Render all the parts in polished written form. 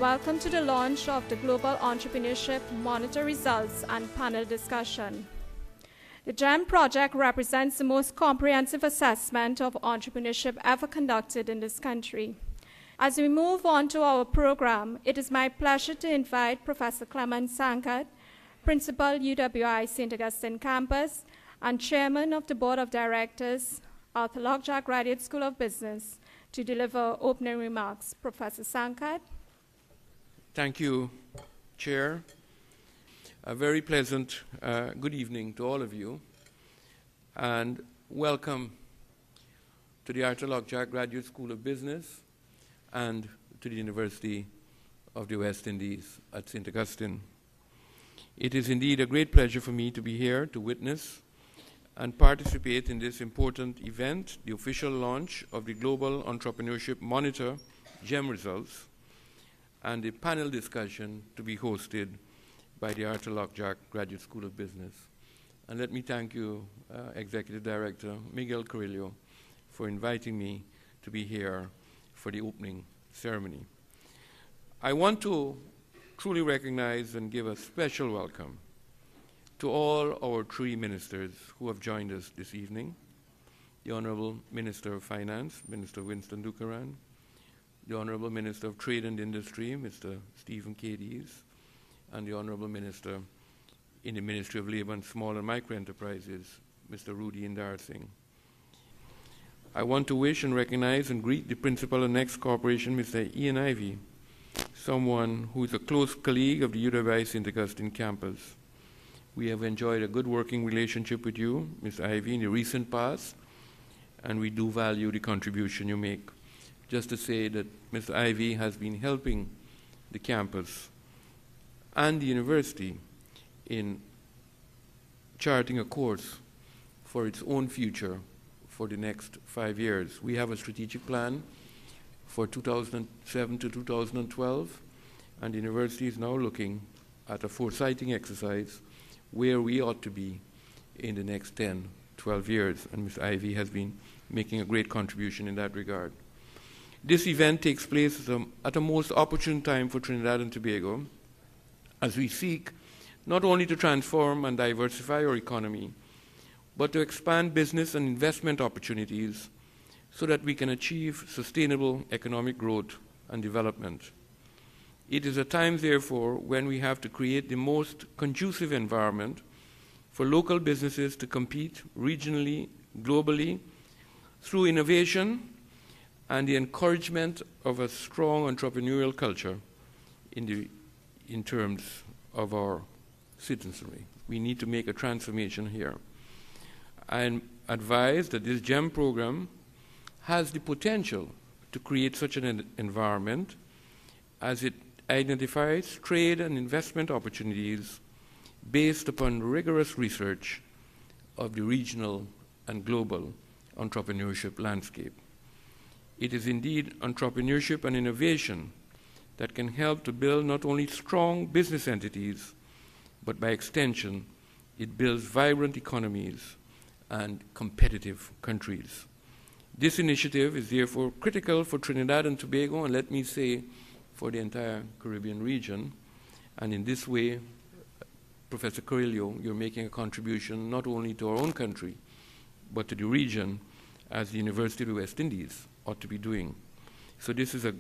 welcome to the launch of the Global Entrepreneurship Monitor results and panel discussion. The GEM project represents the most comprehensive assessment of entrepreneurship ever conducted in this country. As we move on to our program, it is my pleasure to invite Professor Clement Sankat, Principal UWI St. Augustine Campus and Chairman of the Board of Directors, Arthur Lockjack Graduate School of Business, to deliver opening remarks. Professor Sankat. Thank you, Chair. A very pleasant good evening to all of you, and welcome to the Arthur Lockjack Graduate School of Business and to the University of the West Indies at St. Augustine. It is indeed a great pleasure for me to be here to witness and participate in this important event, the official launch of the Global Entrepreneurship Monitor GEM results, and the panel discussion to be hosted by the Arthur Lockjack Graduate School of Business. And let me thank you, Executive Director Miguel Carrillo, for inviting me to be here for the opening ceremony. I want to truly recognize and give a special welcome to all our three ministers who have joined us this evening: the Honorable Minister of Finance, Minister Winston Dukaran; the Honorable Minister of Trade and Industry, Mr. Stephen Cadiz; and the Honorable Minister in the Ministry of Labour and Small and Micro Enterprises, Mr. Rudy Indar Singh. I want to wish and recognize and greet the Principal of Next Corporation, Mr. Ian Ivey, someone who is a close colleague of the UWI St. Augustine campus. We have enjoyed a good working relationship with you, Ms. Ivey, in the recent past, and we do value the contribution you make. Just to say that Ms. Ivey has been helping the campus and the university in charting a course for its own future for the next 5 years. We have a strategic plan for 2007 to 2012, and the university is now looking at a foresighting exercise where we ought to be in the next 10, 12 years, and Ms. Ivey has been making a great contribution in that regard. This event takes place at a most opportune time for Trinidad and Tobago, as we seek not only to transform and diversify our economy, but to expand business and investment opportunities so that we can achieve sustainable economic growth and development. It is a time, therefore, when we have to create the most conducive environment for local businesses to compete regionally, globally, through innovation and the encouragement of a strong entrepreneurial culture in terms of our citizenry. We need to make a transformation here. I advise that this GEM program has the potential to create such an environment as it identifies trade and investment opportunities based upon rigorous research of the regional and global entrepreneurship landscape. It is indeed entrepreneurship and innovation that can help to build not only strong business entities, but by extension, it builds vibrant economies and competitive countries. This initiative is therefore critical for Trinidad and Tobago, and let me say, for the entire Caribbean region. And in this way, Professor Carrillo, you're making a contribution not only to our own country, but to the region, as the University of the West Indies ought to be doing. So this is a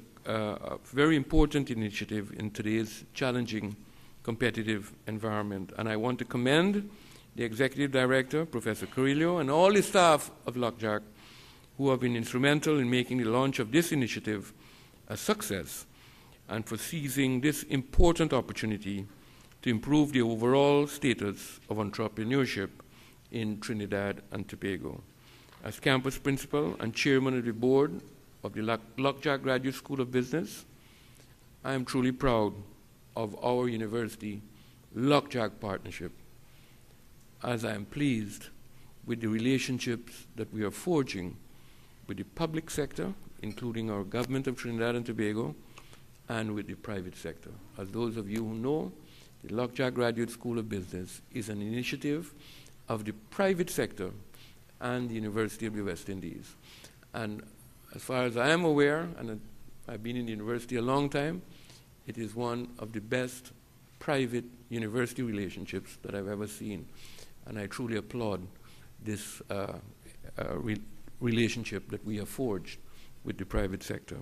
very important initiative in today's challenging competitive environment. And I want to commend the Executive Director, Professor Carrillo, and all the staff of Lockjack who have been instrumental in making the launch of this initiative a success, and for seizing this important opportunity to improve the overall status of entrepreneurship in Trinidad and Tobago. As campus principal and chairman of the board of the Lockjack Graduate School of Business, I am truly proud of our university Lockjack partnership, as I am pleased with the relationships that we are forging with the public sector, including our government of Trinidad and Tobago, and with the private sector. As those of you who know, the Lockjack Graduate School of Business is an initiative of the private sector and the University of the West Indies. And as far as I am aware, and I've been in the university a long time, it is one of the best private university relationships that I've ever seen. And I truly applaud this relationship that we have forged with the private sector.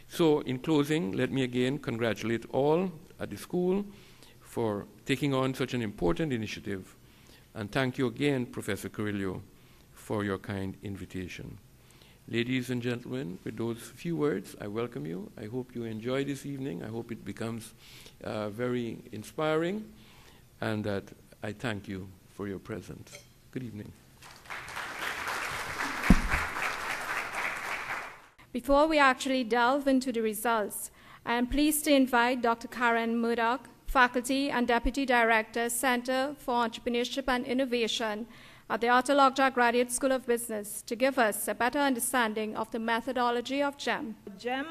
So in closing, let me again congratulate all at the school for taking on such an important initiative. And thank you again, Professor Carrillo, for your kind invitation. Ladies and gentlemen, with those few words, I welcome you. I hope you enjoy this evening. I hope it becomes very inspiring, and that I thank you for your presence. Good evening. Before we actually delve into the results, I am pleased to invite Dr. Karen Murdoch, Faculty and Deputy Director, Center for Entrepreneurship and Innovation at the Arthur Lockjaw Graduate School of Business, to give us a better understanding of the methodology of GEM. GEM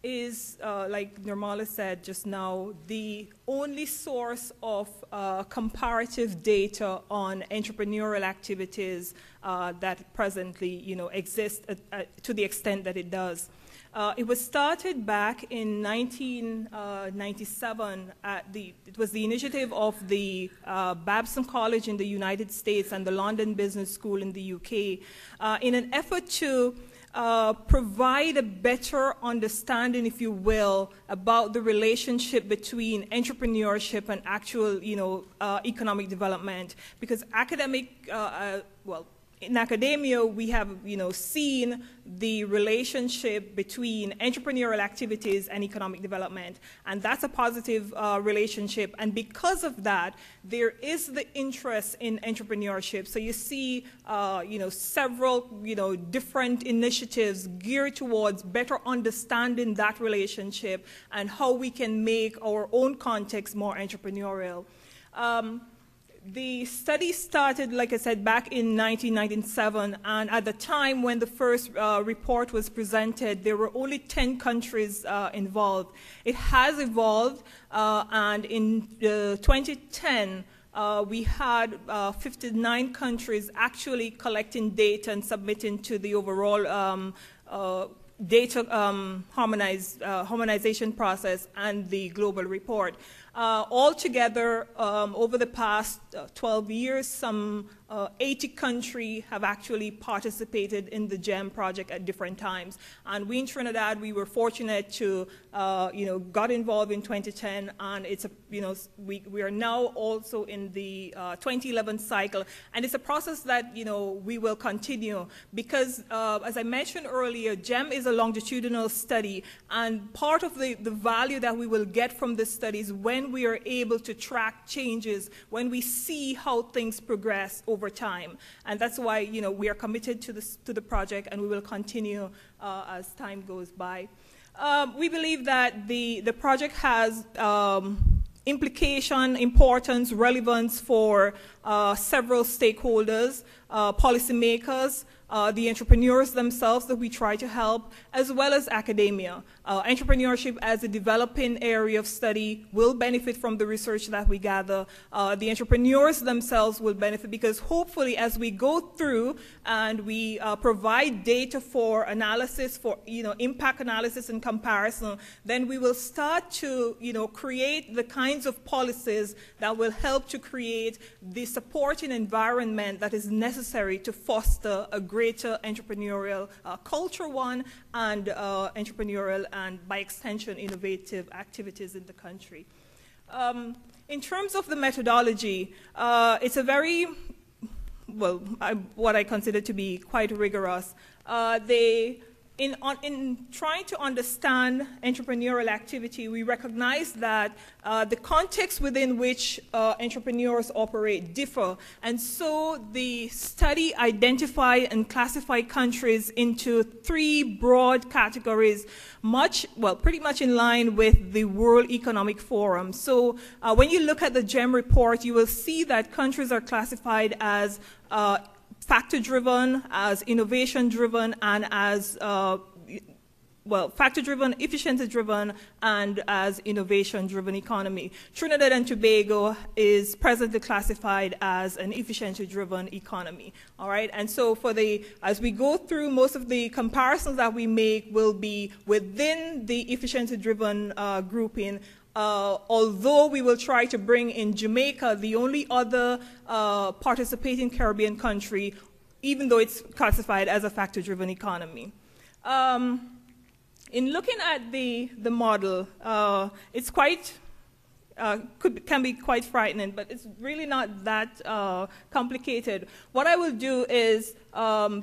is, like Nirmala said just now, the only source of comparative data on entrepreneurial activities that presently, exist to the extent that it does. It was started back in 1997. It was the initiative of the Babson College in the United States and the London Business School in the UK in an effort to provide a better understanding, if you will, about the relationship between entrepreneurship and actual, economic development. Because in academia, we have, seen the relationship between entrepreneurial activities and economic development, and that's a positive relationship. And because of that, there is the interest in entrepreneurship. So you see, several, different initiatives geared towards better understanding that relationship and how we can make our own context more entrepreneurial. The study started, like I said, back in 1997, and at the time when the first report was presented, there were only 10 countries involved. It has evolved, and in 2010, we had 59 countries actually collecting data and submitting to the overall data harmonization process and the global report. Altogether, over the past 12 years, some 80 countries have actually participated in the GEM project at different times. And we in Trinidad, we were fortunate to, got involved in 2010, and it's a, we are now also in the 2011 cycle, and it's a process that, we will continue because, as I mentioned earlier, GEM is a longitudinal study, and part of the value that we will get from this study is when we are able to track changes, when we see how things progress over time. And that's why, we are committed to the project, and we will continue as time goes by. We believe that the project has implication, importance, relevance for several stakeholders, policymakers, the entrepreneurs themselves that we try to help, as well as academia. Entrepreneurship as a developing area of study will benefit from the research that we gather. The entrepreneurs themselves will benefit because hopefully as we go through and we provide data for analysis, for impact analysis and comparison, then we will start to create the kinds of policies that will help to create the supporting environment that is necessary to foster a greater entrepreneurial culture, and entrepreneurial and, by extension, innovative activities in the country. In terms of the methodology, it's a very, what I consider to be quite rigorous. In trying to understand entrepreneurial activity, we recognize that the context within which entrepreneurs operate differ, and so the study identified and classified countries into 3 broad categories, pretty much in line with the World Economic Forum. So when you look at the GEM report, you will see that countries are classified as factor-driven, as innovation-driven, and as factor-driven, efficiency-driven, and as innovation-driven economy. Trinidad and Tobago is presently classified as an efficiency-driven economy. All right, and so as we go through, most of the comparisons that we make will be within the efficiency-driven grouping. Although we will try to bring in Jamaica, the only other participating Caribbean country, even though it's classified as a factor-driven economy. In looking at the model, it's quite can be quite frightening, but it's really not that complicated. What I will do is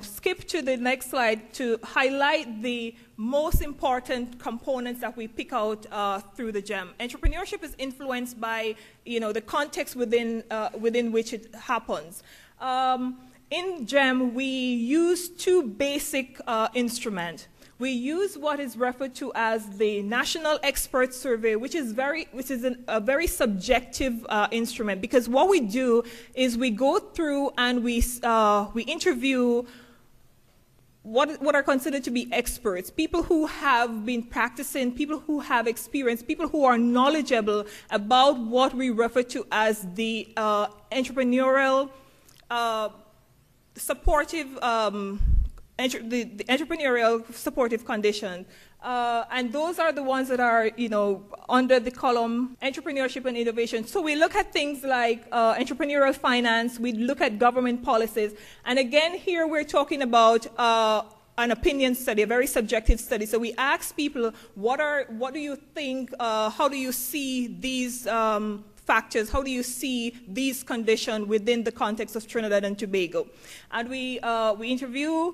skip to the next slide to highlight the most important components that we pick out through the GEM. Entrepreneurship is influenced by the context within which it happens. In GEM, we use two basic instruments. We use what is referred to as the National Expert Survey, which is a very subjective instrument, because what we do is we go through and we interview what are considered to be experts, people who have been practicing, people who have experience, people who are knowledgeable about what we refer to as the entrepreneurial supportive the entrepreneurial supportive condition. And those are the ones that are, under the column entrepreneurship and innovation. So we look at things like entrepreneurial finance, we look at government policies, and again here we're talking about an opinion study, a very subjective study. So we ask people, what do you think, how do you see these factors, how do you see these conditions within the context of Trinidad and Tobago? And we interview.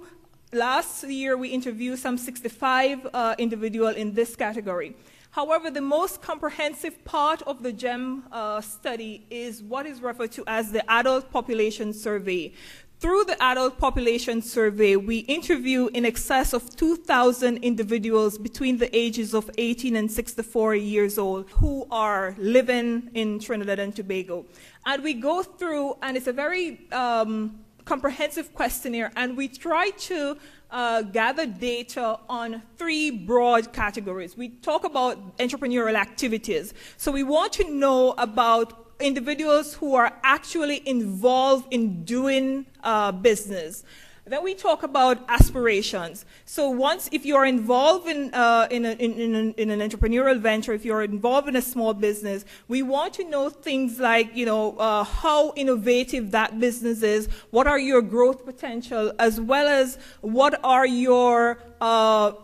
Last year, we interviewed some 65 individuals in this category. However, the most comprehensive part of the GEM study is what is referred to as the Adult Population Survey. Through the Adult Population Survey, we interview in excess of 2,000 individuals between the ages of 18 and 64 years old who are living in Trinidad and Tobago. And we go through, and it's a very comprehensive questionnaire, and we try to gather data on three broad categories. We talk about entrepreneurial activities. So we want to know about individuals who are actually involved in doing business. Then we talk about aspirations. So if you're involved in an entrepreneurial venture, if you're involved in a small business, we want to know things like, how innovative that business is, what are your growth potential, as well as what are your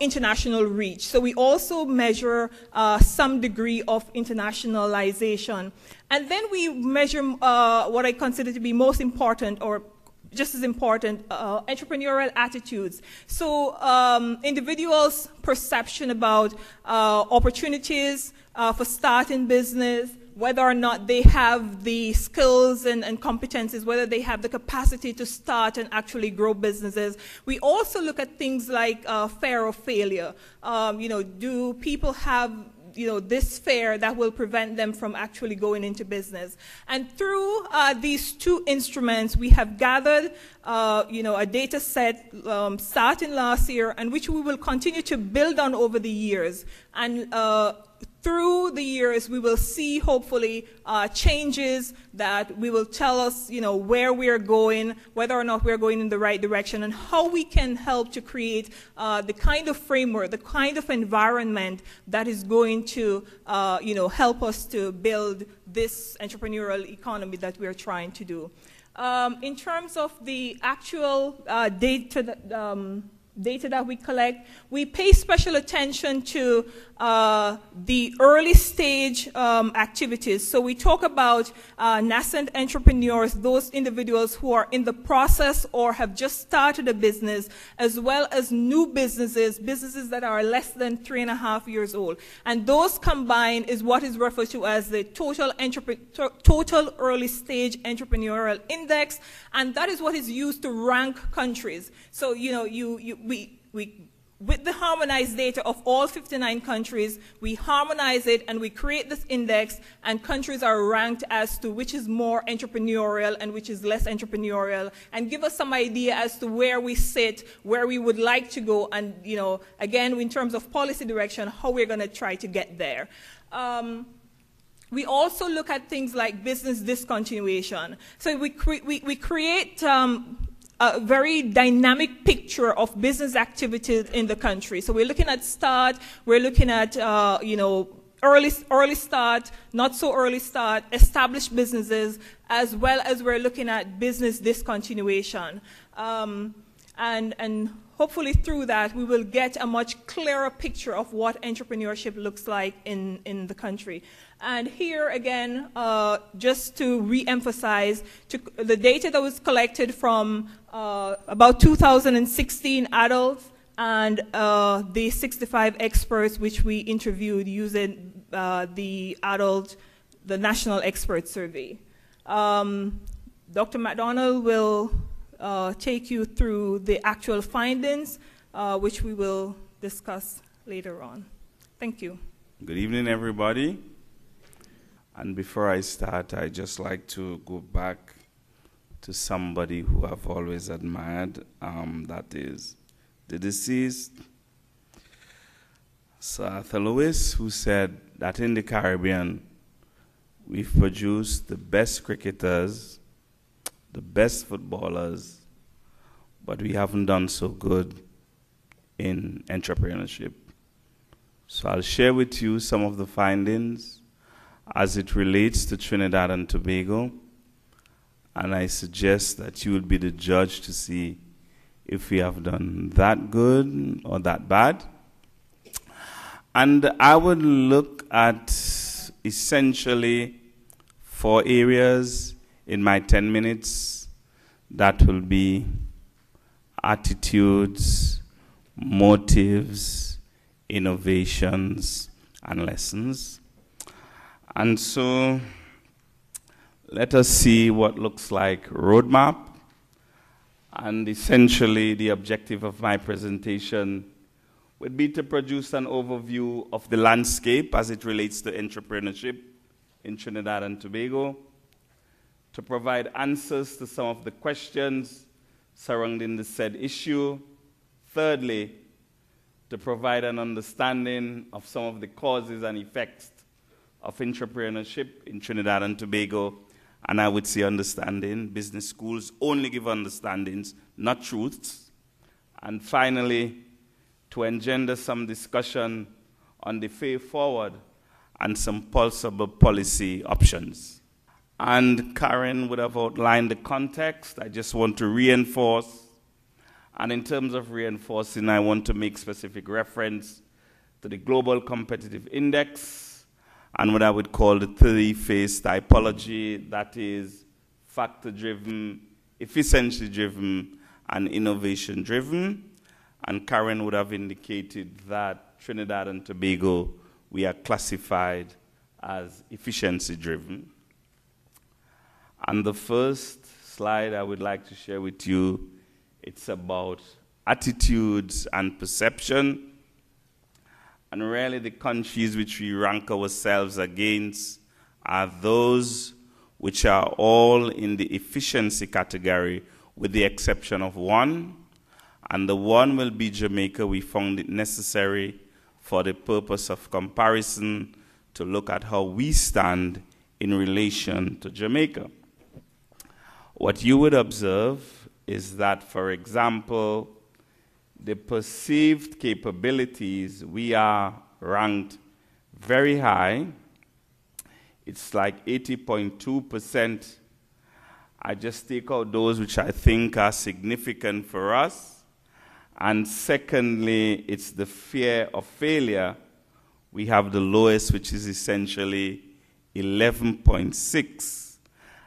international reach. So we also measure some degree of internationalization. And then we measure what I consider to be most important, or just as important, entrepreneurial attitudes. So individuals' perception about opportunities for starting business, whether or not they have the skills and competencies, whether they have the capacity to start and actually grow businesses. We also look at things like fear of failure. Do people have this fear that will prevent them from actually going into business? And through these two instruments, we have gathered, a data set starting last year, and which we will continue to build on over the years. And through the years, we will see, hopefully, changes that will tell us, where we are going, whether or not we're going in the right direction, and how we can help to create the kind of framework, the kind of environment that is going to, help us to build this entrepreneurial economy that we are trying to do. In terms of the actual data that we collect, we pay special attention to the early stage activities. So we talk about nascent entrepreneurs, those individuals who are in the process or have just started a business, as well as new businesses that are less than 3.5 years old. And those combined is what is referred to as the total early stage entrepreneurial index, and that is what is used to rank countries. So we with the harmonized data of all 59 countries, we harmonize it and we create this index, and countries are ranked as to which is more entrepreneurial and which is less entrepreneurial, and give us some idea as to where we sit, where we would like to go, and, you know, again, in terms of policy direction, how we're going to try to get there. We also look at things like business discontinuation. So we create a very dynamic picture of business activities in the country. So we're looking at start, we're looking at, you know, early start, not so early start, established businesses, as well as we're looking at business discontinuation. And hopefully through that, we will get a much clearer picture of what entrepreneurship looks like in the country. And here again, just to re-emphasize, the data that was collected from about 2016 adults and the 65 experts which we interviewed using the National Expert Survey. Dr. McDonald will take you through the actual findings, which we will discuss later on. Thank you. Good evening, everybody. And before I start, I'd just like to go back to somebody who I've always admired, that is the deceased Sir Arthur Lewis, who said that in the Caribbean, we've produced the best cricketers, the best footballers, but we haven't done so good in entrepreneurship. So I'll share with you some of the findings as it relates to Trinidad and Tobago, and I suggest that you will be the judge to see if we have done that good or that bad. And I would look at essentially 4 areas in my 10 minutes. That will be attitudes, motives, innovations, and lessons. And so let us see what looks like roadmap. And essentially the objective of my presentation would be to produce an overview of the landscape as it relates to entrepreneurship in Trinidad and Tobago, to provide answers to some of the questions surrounding the said issue. Thirdly, to provide an understanding of some of the causes and effects of entrepreneurship in Trinidad and Tobago. And I would say understanding. Business schools only give understandings, not truths. And finally, to engender some discussion on the way forward and some possible policy options. And Karen would have outlined the context. I just want to reinforce. And in terms of reinforcing, I want to make specific reference to the Global Competitive Index and what I would call the 3-phase typology, that is factor-driven, efficiency-driven, and innovation-driven. And Karen would have indicated that Trinidad and Tobago, we are classified as efficiency-driven. And the first slide I would like to share with you, it's about attitudes and perception. And really the countries which we rank ourselves against are those which are all in the efficiency category, with the exception of one. And the one will be Jamaica. We found it necessary for the purpose of comparison to look at how we stand in relation to Jamaica. What you would observe is that, for example, the perceived capabilities, we are ranked very high. It's like 80.2%. I just take out those which I think are significant for us. And secondly, it's the fear of failure. We have the lowest, which is essentially 11.6.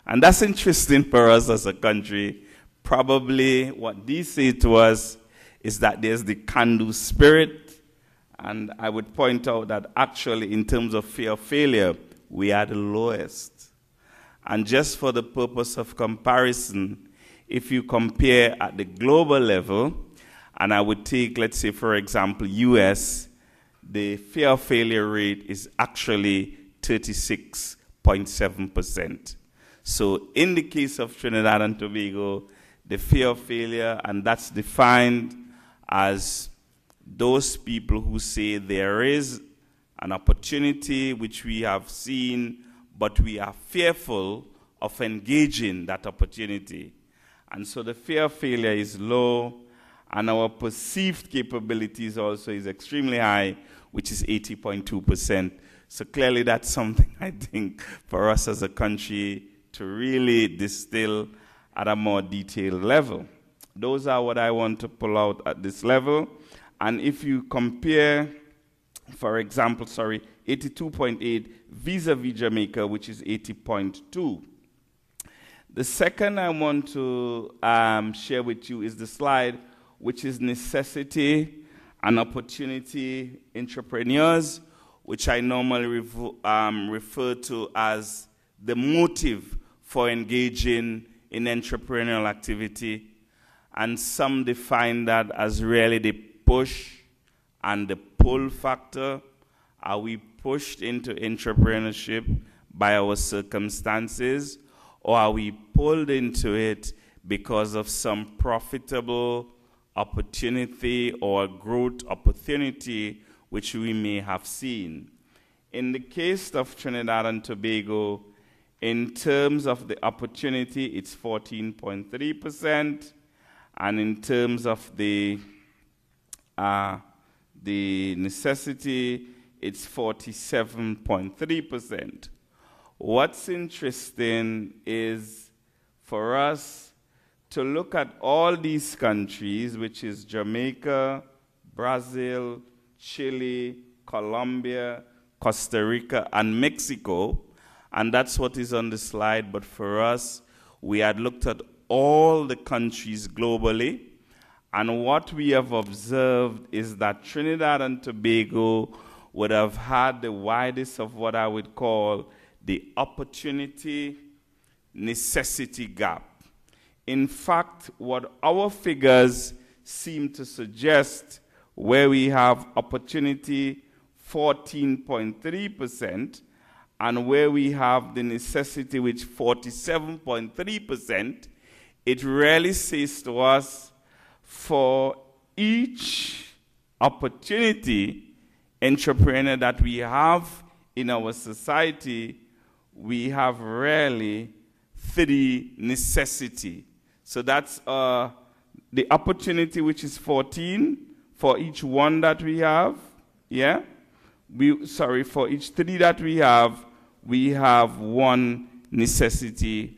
And that's interesting for us as a country. Probably what these say to us is that there's the can-do spirit, and I would point out that actually in terms of fear of failure, we are the lowest. And just for the purpose of comparison, if you compare at the global level, and I would take, let's say, for example, US, the fear of failure rate is actually 36.7%. So in the case of Trinidad and Tobago, the fear of failure, and that's defined as those people who say there is an opportunity which we have seen, but we are fearful of engaging that opportunity. And so the fear of failure is low, and our perceived capabilities also is extremely high, which is 80.2%. So clearly that's something I think for us as a country to really distill at a more detailed level. Those are what I want to pull out at this level. And if you compare, for example, 82.8 vis-a-vis Jamaica, which is 80.2. The second I want to share with you is the slide, which is necessity and opportunity entrepreneurs, which I normally refer to as the motive for engaging in entrepreneurial activity. And some define that as really the push and the pull factor. Are we pushed into entrepreneurship by our circumstances, or are we pulled into it because of some profitable opportunity or growth opportunity which we may have seen? In the case of Trinidad and Tobago, in terms of the opportunity, it's 14.3%, and in terms of the necessity, it's 47.3%. What's interesting is for us to look at all these countries, which is Jamaica, Brazil, Chile, Colombia, Costa Rica, and Mexico, and that's what is on the slide. But for us, we had looked at all the countries globally, and what we have observed is that Trinidad and Tobago would have had the widest of what I would call the opportunity necessity gap. In fact, what our figures seem to suggest, where we have opportunity 14.3%, and where we have the necessity, which 47.3%, it really says to us, for each opportunity entrepreneur that we have in our society, we have really 3 necessity. So that's the opportunity, which is 14 for each one that we have. Yeah? For each 3 that we have 1 necessity.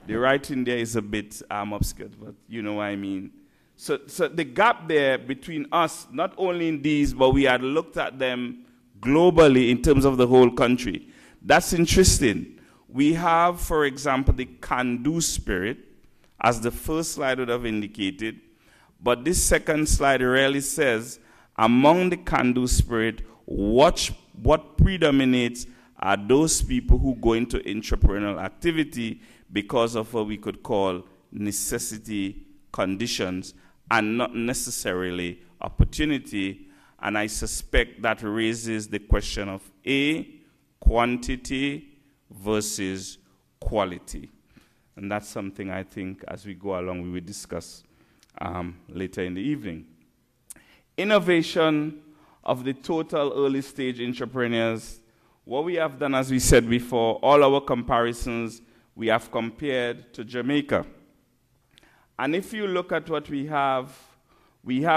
The writing there is a bit obscure, but you know what I mean. So the gap there between us, not only in these, but we had looked at them globally in terms of the whole country. That's interesting. We have, for example, the can-do spirit, as the first slide would have indicated, but this second slide really says, among the can-do spirit, what predominates are those people who go into entrepreneurial activity because of what we could call necessity conditions and not necessarily opportunity. And I suspect that raises the question of quantity versus quality. And that's something I think as we go along we will discuss later in the evening. Innovation of the total early stage entrepreneurs. What we have done, as we said before, all our comparisons we have compared to Jamaica. And if you look at what we have,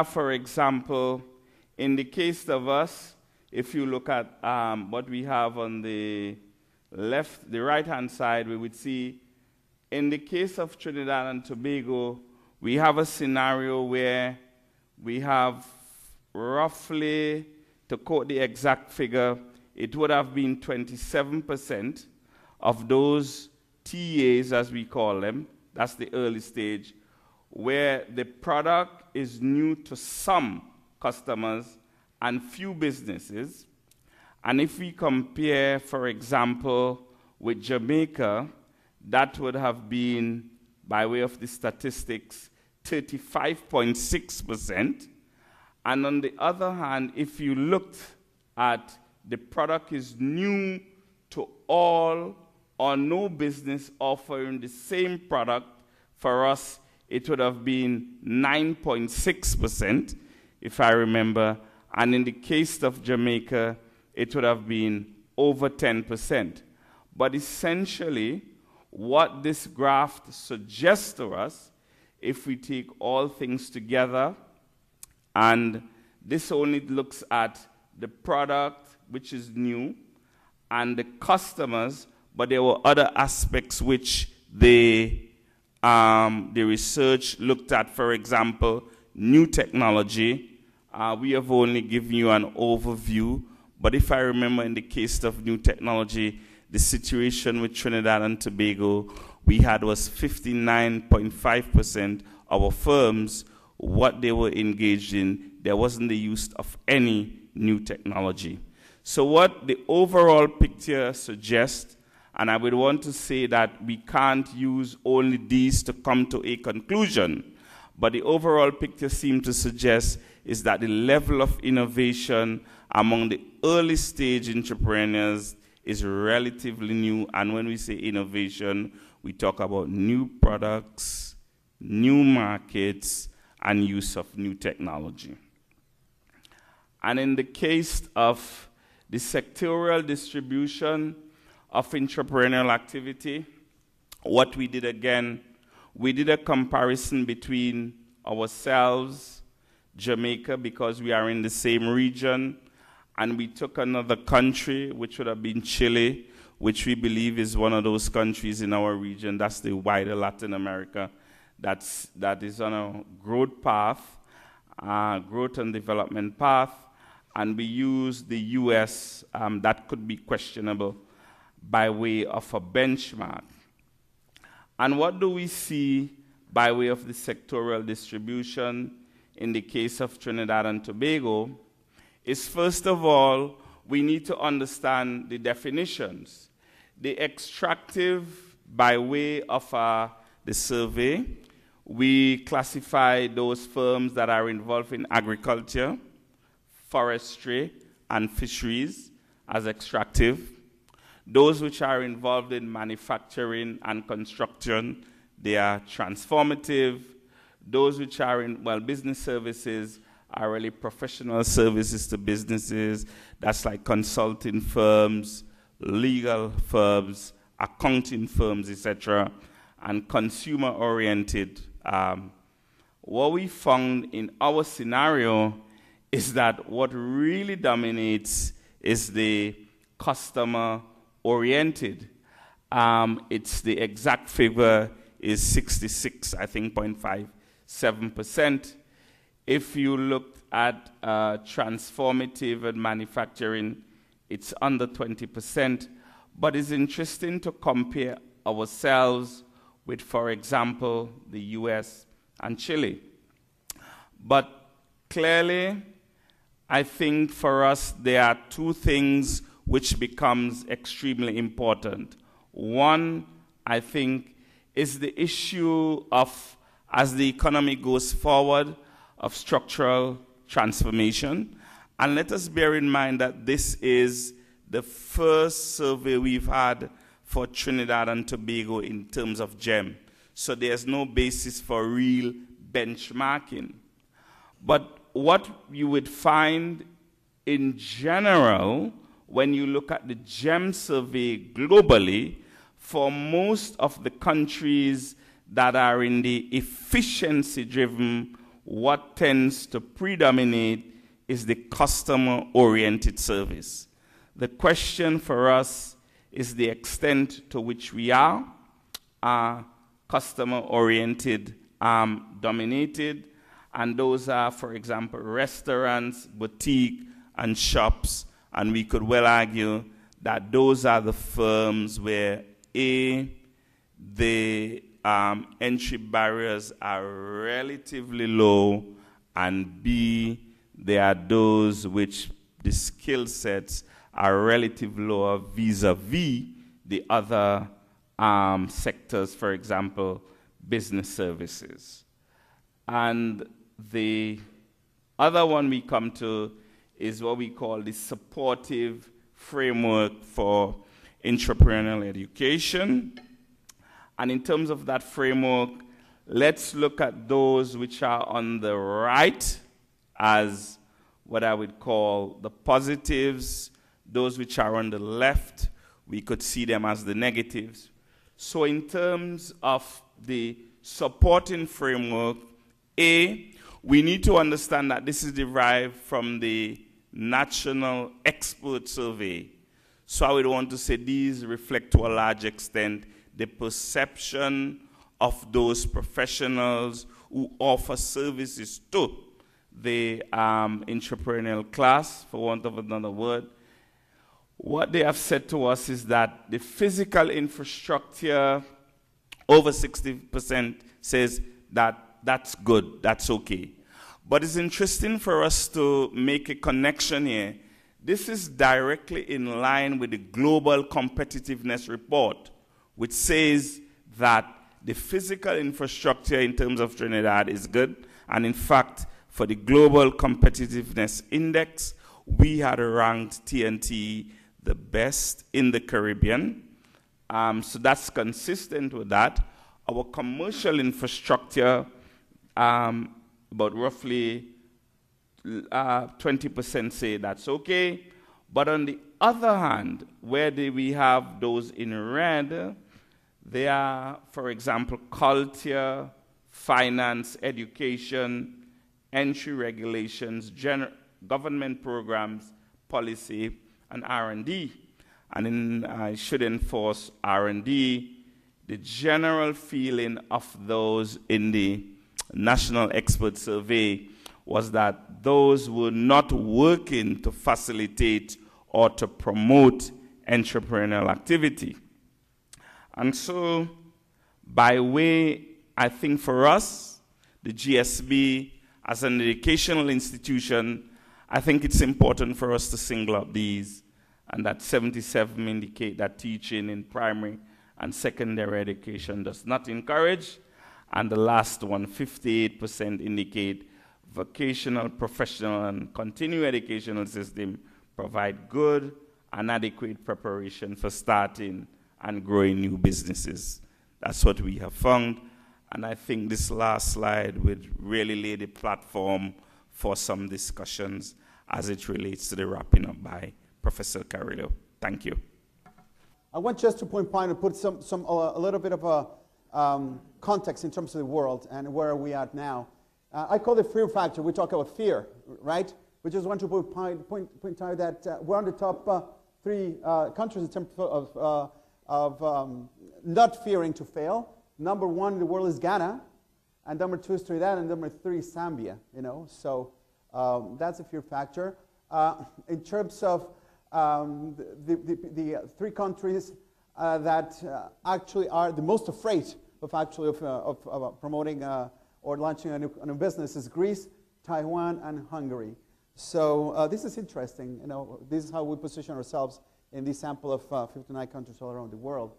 for example, in the case of us, if you look at what we have on the right-hand side, we would see in the case of Trinidad and Tobago, we have a scenario where we have roughly, to quote the exact figure, it would have been 27% of those TAs, as we call them, that's the early stage, where the product is new to some customers and few businesses. And if we compare, for example, with Jamaica, that would have been, by way of the statistics, 35.6%. And on the other hand, if you looked at the product is new to all or no business offering the same product, for us, it would have been 9.6%, if I remember. And in the case of Jamaica, it would have been over 10%. But essentially, what this graph suggests to us, if we take all things together, and this only looks at the product, which is new, and the customers, but there were other aspects which the research looked at. For example, new technology. We have only given you an overview, but if I remember in the case of new technology, the situation with Trinidad and Tobago we had was 59.5% of our firms, what they were engaged in, there wasn't the use of any new technology. So what the overall picture suggests, and I would want to say that we can't use only these to come to a conclusion, but the overall picture seems to suggest is that the level of innovation among the early stage entrepreneurs is relatively new. And when we say innovation, we talk about new products, new markets, and use of new technology. And in the case of the sectorial distribution of entrepreneurial activity, what we did again, we did a comparison between ourselves, Jamaica, because we are in the same region, and we took another country, which would have been Chile, which we believe is one of those countries in our region. That's the wider Latin America that is on a growth path, growth and development path, and we use the US, that could be questionable, by way of a benchmark. And what do we see by way of the sectorial distribution in the case of Trinidad and Tobago is, first of all, we need to understand the definitions. The extractive, by way of the survey, we classify those firms that are involved in agriculture, forestry, and fisheries as extractive. Those which are involved in manufacturing and construction, they are transformative. Those which are in, business services are really professional services to businesses. That's like consulting firms, legal firms, accounting firms, etc., and consumer-oriented. What we found in our scenario is that what really dominates is the customer-oriented. It's the exact figure is 66, I think, 0.57%. If you looked at transformative and manufacturing, it's under 20%. But it's interesting to compare ourselves with, for example, the US and Chile. But clearly, I think for us, there are two things which becomes extremely important. One, I think, is the issue of, as the economy goes forward, of structural transformation. And let us bear in mind that this is the first survey we've had for Trinidad and Tobago in terms of GEM. So there's no basis for real benchmarking. But what you would find in general, when you look at the GEM survey globally, for most of the countries that are in the efficiency-driven, what tends to predominate is the customer-oriented service. The question for us is the extent to which we are customer-oriented dominated, and those are, for example, restaurants, boutique, and shops, and we could well argue that those are the firms where A, the entry barriers are relatively low, and B, there are those which the skill sets are relatively lower vis-a-vis the other sectors, for example, business services. And the other one we come to is what we call the supportive framework for entrepreneurial education. And in terms of that framework, let's look at those which are on the right as what I would call the positives. Those which are on the left, we could see them as the negatives. So in terms of the supporting framework, A, we need to understand that this is derived from the National Expert Survey. So I would want to say these reflect to a large extent the perception of those professionals who offer services to the entrepreneurial class, for want of another word. What they have said to us is that the physical infrastructure, over 60% says that that's good, that's okay. But it's interesting for us to make a connection here. This is directly in line with the Global Competitiveness Report, which says that the physical infrastructure in terms of Trinidad is good. And in fact, for the Global Competitiveness Index, we had ranked TNT the best in the Caribbean. So that's consistent with that. Our commercial infrastructure, about roughly 20% say that's okay. But on the other hand, where do we have those in red? They are, for example, culture, finance, education, entry regulations, government programs, policy, and R&D. And I should enforce R&D. The general feeling of those in the National Expert Survey was that those were not working to facilitate or to promote entrepreneurial activity. And so, by way, I think for us, the GSB, as an educational institution, I think it's important for us to single out these, and that 77 indicate that teaching in primary and secondary education does not encourage, and the last one, 58% indicate vocational, professional, and continuing educational system provide good and adequate preparation for starting and growing new businesses. That's what we have found, and I think this last slide would really lay the platform for some discussions as it relates to the wrapping up by Professor Carrillo. Thank you. I want just to point and put a little bit of a context in terms of the world and where we are now. I call it fear factor. We talk about fear, right? We just want to point out that we're on the top 3 countries in terms of not fearing to fail. Number 1 in the world is Ghana, and number 2 is Trinidad, and number 3 is Zambia. So that's a fear factor. In terms of the 3 countries that actually are the most afraid of promoting or launching a new business is Greece, Taiwan, and Hungary. So this is interesting. This is how we position ourselves in this sample of 59 countries all around the world.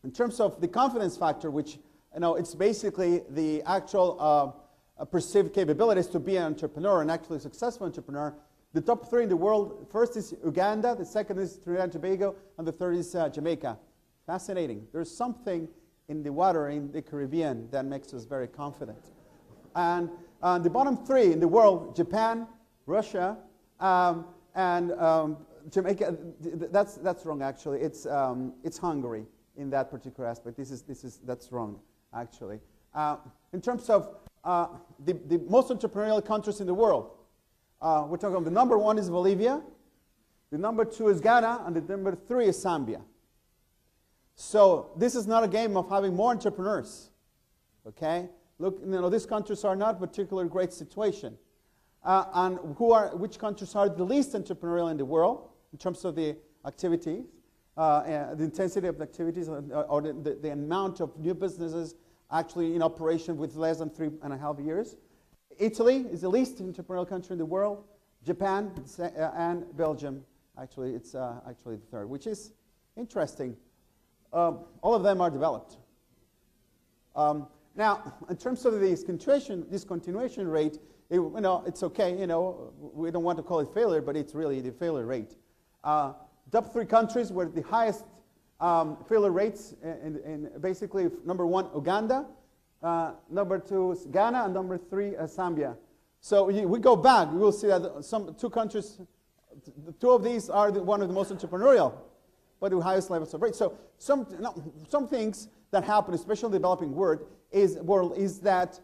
In terms of the confidence factor, which it's basically the actual perceived capabilities to be an entrepreneur and actually a successful entrepreneur. The top 3 in the world, first is Uganda, the second is Trinidad and Tobago, and the third is Jamaica. Fascinating. There's something in the water in the Caribbean that makes us very confident. And the bottom 3 in the world, Japan, Russia, and Jamaica. That's wrong actually. It's Hungary in that particular aspect. That's wrong actually. In terms of the most entrepreneurial countries in the world, we're talking about the number 1 is Bolivia, the number 2 is Ghana, and the number 3 is Zambia. So this is not a game of having more entrepreneurs. Okay, look, these countries are not particularly great situation. And which countries are the least entrepreneurial in the world in terms of the activities, the intensity of the activities, or the amount of new businesses actually in operation with less than 3.5 years. Italy is the least entrepreneurial country in the world. Japan and Belgium, actually, it's actually the third, which is interesting. All of them are developed. Now, in terms of this continuation rate, it's okay. We don't want to call it failure, but it's really the failure rate. Top 3 countries were the highest failure rates, in basically number 1, Uganda, number 2 is Ghana, and number 3 Zambia. So we go back, we will see that 2 countries, 2 of these are one of the most entrepreneurial, but the highest levels of rate. So some things that happen, especially in the developing world, is that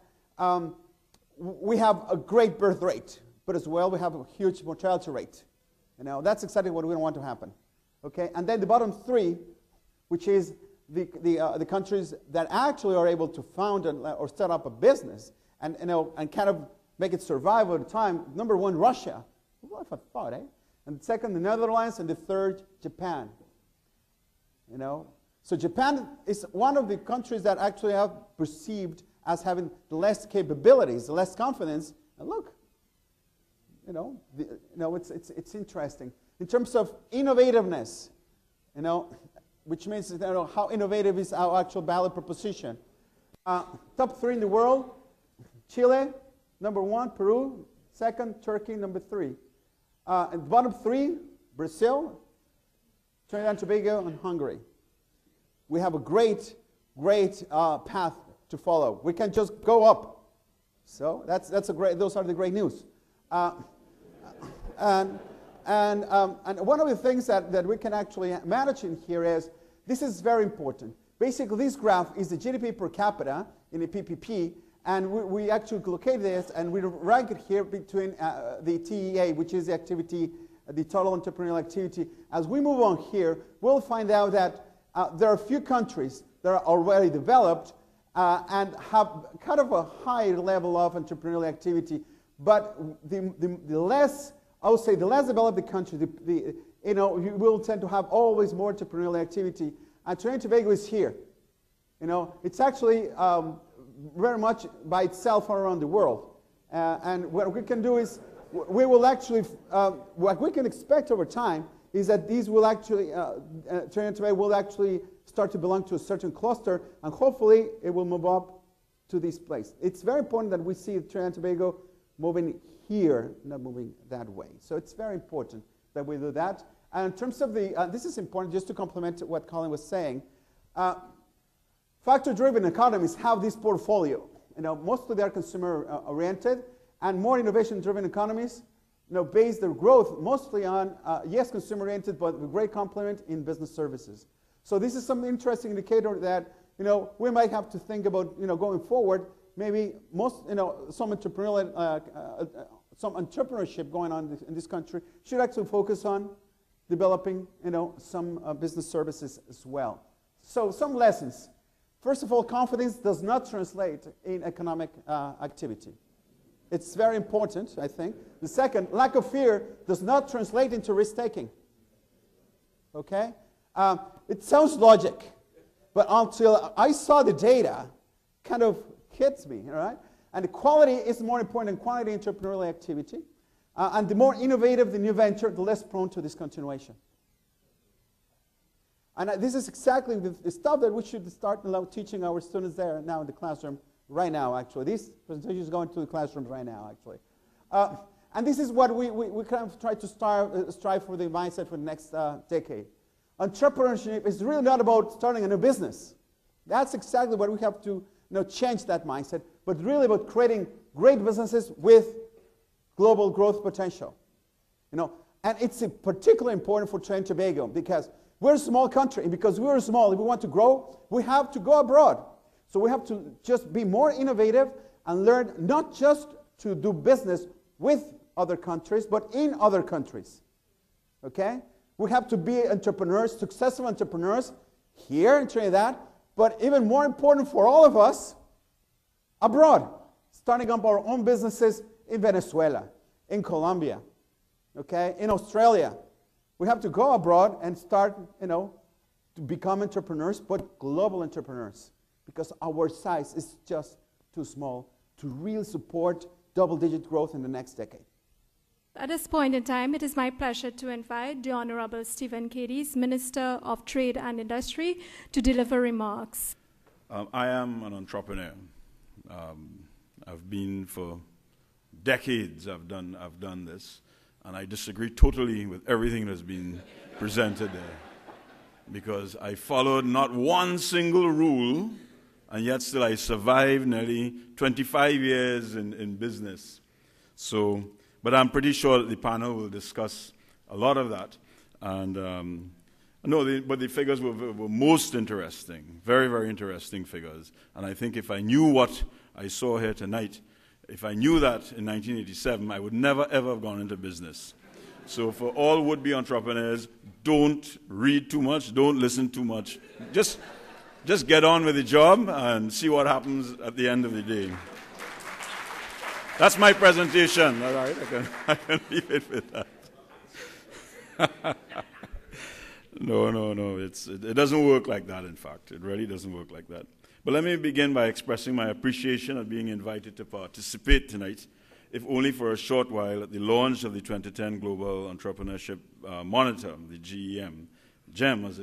we have a great birth rate, but as well we have a huge mortality rate. That's exactly what we don't want to happen. Okay, and then the bottom 3, which is the countries that actually are able to found or set up a business and kind of make it survive over time. Number 1, Russia. What if I thought, eh? And second, the Netherlands, and the third, Japan. So Japan is one of the countries that actually have perceived as having the less capabilities, the less confidence. And look, it's interesting in terms of innovativeness. Which means how innovative is our actual value proposition. Top 3 in the world: Chile, number 1, Peru, second, Turkey, number 3. And bottom 3, Brazil, Trinidad and Tobago, and Hungary. We have a great path to follow. We can just go up. So those are the great news. And one of the things that we can actually manage in here is, this is very important. Basically, this graph is the GDP per capita in the PPP, and we actually locate this, and we rank it here between the TEA, which is the activity, the total entrepreneurial activity. As we move on here, we'll find out that there are a few countries that are already developed and have kind of a higher level of entrepreneurial activity, but the less, I would say, the less developed the country, you will tend to have always more entrepreneurial activity. And Trinidad and Tobago is here. It's actually very much by itself around the world. And what we can do is, we will actually, what we can expect over time is that these will actually, Trinidad and Tobago will actually start to belong to a certain cluster, and hopefully it will move up to this place. It's very important that we see Trinidad and Tobago moving here, not moving that way. So it's very important that we do that. And in terms of this is important just to complement what Colin was saying. Factor-driven economies have this portfolio. Mostly they are consumer-oriented, and more innovation-driven economies, base their growth mostly on, yes, consumer-oriented, but with great complement in business services. So this is some interesting indicator that, we might have to think about, going forward. Maybe some entrepreneurship going on in this country should actually focus on developing, some business services as well. So some lessons. First of all, confidence does not translate in economic activity. It's very important, I think. The second, lack of fear does not translate into risk-taking. Okay? It sounds logic, but until I saw the data, kind of hits me, all right? And the quality is more important than quantity in entrepreneurial activity. And the more innovative the new venture, the less prone to discontinuation. And this is exactly the stuff that we should start teaching our students there now in the classroom right now, actually. This presentation is going to the classrooms right now, actually. And this is what we kind of try to strive for the mindset for the next decade. Entrepreneurship is really not about starting a new business. That's exactly what we have to change that mindset, but really about creating great businesses with global growth potential. And it's particularly important for Trinidad and Tobago because we're a small country, and because we're small, if we want to grow, we have to go abroad. So we have to just be more innovative and learn not just to do business with other countries, but in other countries. Okay? We have to be entrepreneurs, successful entrepreneurs here in Trinidad, but even more important for all of us, abroad, starting up our own businesses in Venezuela, in Colombia, okay, in Australia. We have to go abroad and start, to become entrepreneurs, but global entrepreneurs, because our size is just too small to really support double-digit growth in the next decade. At this point in time, it is my pleasure to invite the Honorable Stephen Cadiz, Minister of Trade and Industry, to deliver remarks. I am an entrepreneur. I've been for decades, I've done this, and I disagree totally with everything that's been presented there, because I followed not one single rule, and yet still I survived nearly 25 years in business. So, but I'm pretty sure that the panel will discuss a lot of that. And but the figures were most interesting, very, very interesting figures. And I think if I knew what I saw here tonight, if I knew that in 1987, I would never, ever have gone into business. So for all would-be entrepreneurs, don't read too much, don't listen too much. Just get on with the job and see what happens at the end of the day. That's my presentation. All right, I can leave it with that. No. It doesn't work like that, in fact. It really doesn't work like that. But let me begin by expressing my appreciation of being invited to participate tonight, if only for a short while, at the launch of the 2010 Global Entrepreneurship Monitor, the GEM, as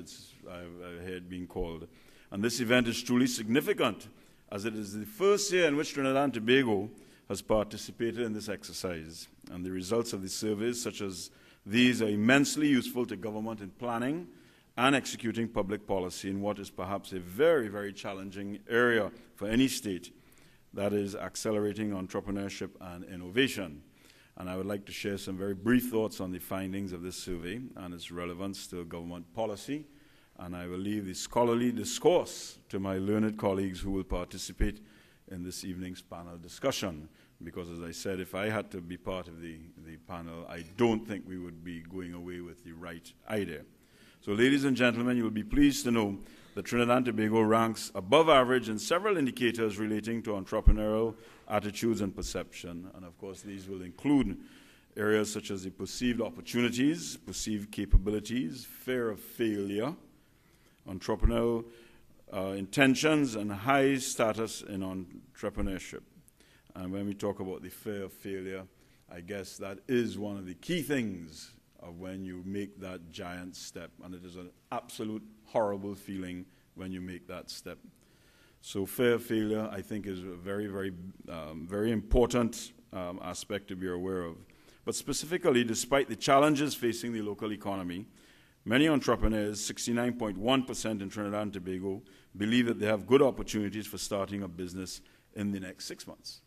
I heard being called. And this event is truly significant, as it is the first year in which Trinidad and Tobago has participated in this exercise. And the results of the surveys, such as these, are immensely useful to government in planning and executing public policy in what is perhaps a very, very challenging area for any state, that is accelerating entrepreneurship and innovation. And I would like to share some very brief thoughts on the findings of this survey and its relevance to government policy. And I will leave the scholarly discourse to my learned colleagues who will participate in this evening's panel discussion. Because, as I said, if I had to be part of the panel, I don't think we would be going away with the right idea. So, ladies and gentlemen, you will be pleased to know that Trinidad and Tobago ranks above average in several indicators relating to entrepreneurial attitudes and perception. And, of course, these will include areas such as the perceived opportunities, perceived capabilities, fear of failure, entrepreneurial intentions, and high status in entrepreneurship. And when we talk about the fear of failure, I guess that is one of the key things of when you make that giant step. And it is an absolute horrible feeling when you make that step. So fear of failure, I think, is a very, very important aspect to be aware of. But specifically, despite the challenges facing the local economy, many entrepreneurs, 69.1% in Trinidad and Tobago, believe that they have good opportunities for starting a business in the next 6 months.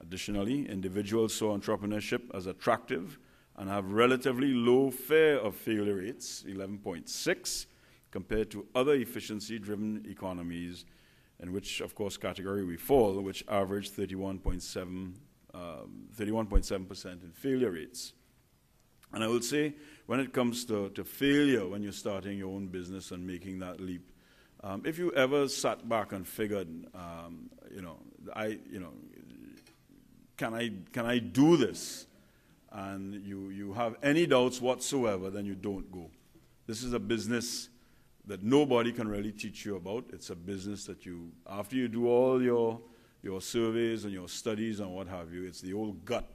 Additionally, individuals saw entrepreneurship as attractive and have relatively low fear of failure rates, 11.6, compared to other efficiency-driven economies, in which, of course, category we fall, which average 31.7% in failure rates. And I will say, when it comes to failure, when you're starting your own business and making that leap, if you ever sat back and figured, can I do this? And you have any doubts whatsoever, then you don't go. This is a business that nobody can really teach you about. It's a business that after you do all your surveys and your studies and what have you, it's the old gut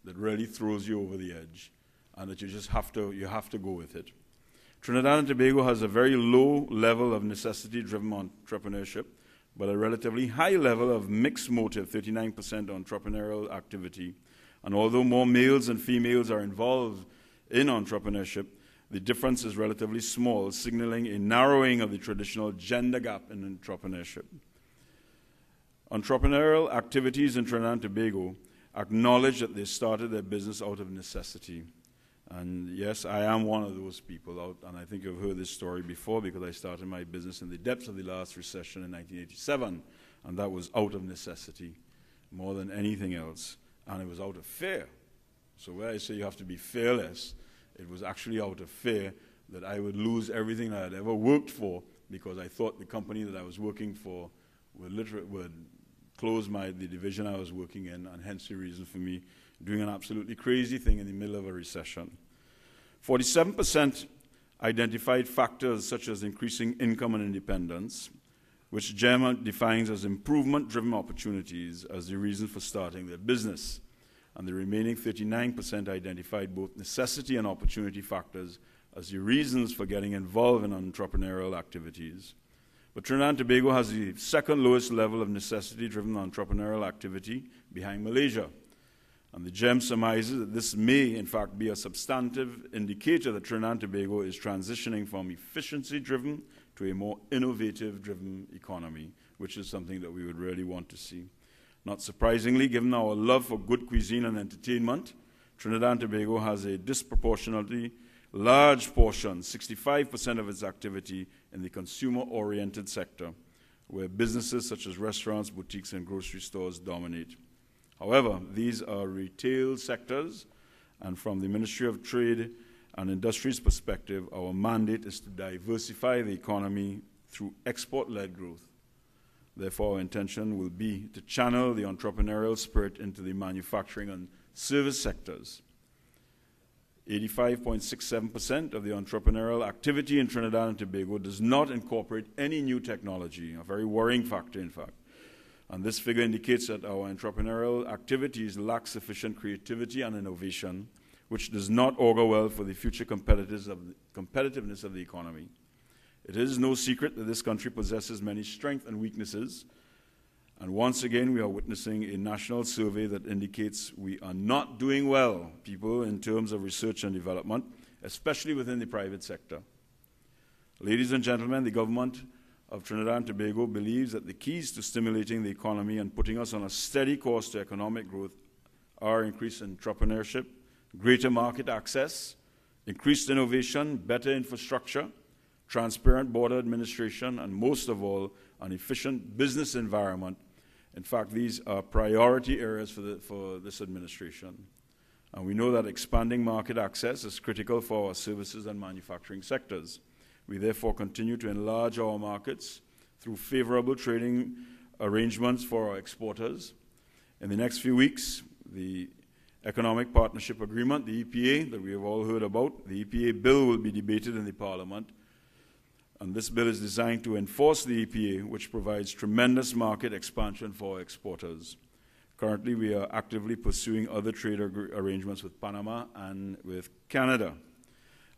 that really throws you over the edge, and that you just have to go with it. Trinidad and Tobago has a very low level of necessity-driven entrepreneurship, but a relatively high level of mixed motive, 39% entrepreneurial activity. And although more males and females are involved in entrepreneurship, the difference is relatively small, signaling a narrowing of the traditional gender gap in entrepreneurship. Entrepreneurial activities in Trinidad and Tobago acknowledge that they started their business out of necessity. And yes, I am one of those people, and I think you've heard this story before, because I started my business in the depths of the last recession in 1987, and that was out of necessity more than anything else, and it was out of fear. So where I say you have to be fearless, it was actually out of fear that I would lose everything I had ever worked for, because I thought the company that I was working for would close the division I was working in, and hence the reason for me doing an absolutely crazy thing in the middle of a recession. 47% identified factors such as increasing income and independence, which GEM defines as improvement-driven opportunities, as the reason for starting their business. And the remaining 39% identified both necessity and opportunity factors as the reasons for getting involved in entrepreneurial activities. But Trinidad and Tobago has the second lowest level of necessity-driven entrepreneurial activity behind Malaysia. And the GEM surmises that this may, in fact, be a substantive indicator that Trinidad and Tobago is transitioning from efficiency-driven to a more innovative-driven economy, which is something that we would really want to see. Not surprisingly, given our love for good cuisine and entertainment, Trinidad and Tobago has a disproportionately large portion, 65% of its activity, in the consumer-oriented sector, where businesses such as restaurants, boutiques, and grocery stores dominate. However, these are retail sectors, and from the Ministry of Trade and Industry's perspective, our mandate is to diversify the economy through export-led growth. Therefore, our intention will be to channel the entrepreneurial spirit into the manufacturing and service sectors. 85.67% of the entrepreneurial activity in Trinidad and Tobago does not incorporate any new technology, a very worrying factor, in fact. And this figure indicates that our entrepreneurial activities lack sufficient creativity and innovation, which does not augur well for the future competitiveness of the economy. It is no secret that this country possesses many strengths and weaknesses, and once again we are witnessing a national survey that indicates we are not doing well, people, in terms of research and development, especially within the private sector. Ladies and gentlemen, the government of Trinidad and Tobago believes that the keys to stimulating the economy and putting us on a steady course to economic growth are increased entrepreneurship, greater market access, increased innovation, better infrastructure, transparent border administration, and most of all, an efficient business environment. In fact, these are priority areas for this administration. And we know that expanding market access is critical for our services and manufacturing sectors. We therefore continue to enlarge our markets through favorable trading arrangements for our exporters. In the next few weeks, the Economic Partnership Agreement, the EPA, that we have all heard about, the EPA bill will be debated in the Parliament. And this bill is designed to enforce the EPA, which provides tremendous market expansion for our exporters. Currently, we are actively pursuing other trade arrangements with Panama and with Canada.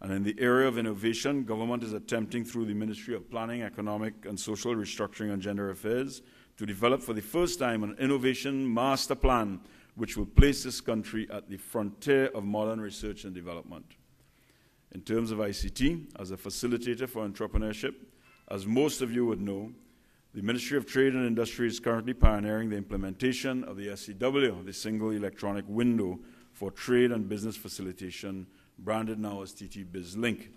And in the area of innovation, government is attempting through the Ministry of Planning, Economic and Social Restructuring and Gender Affairs to develop for the first time an innovation master plan which will place this country at the frontier of modern research and development. In terms of ICT, as a facilitator for entrepreneurship, as most of you would know, the Ministry of Trade and Industry is currently pioneering the implementation of the SEW, the Single Electronic Window for Trade and Business Facilitation, branded now as TT BizLink.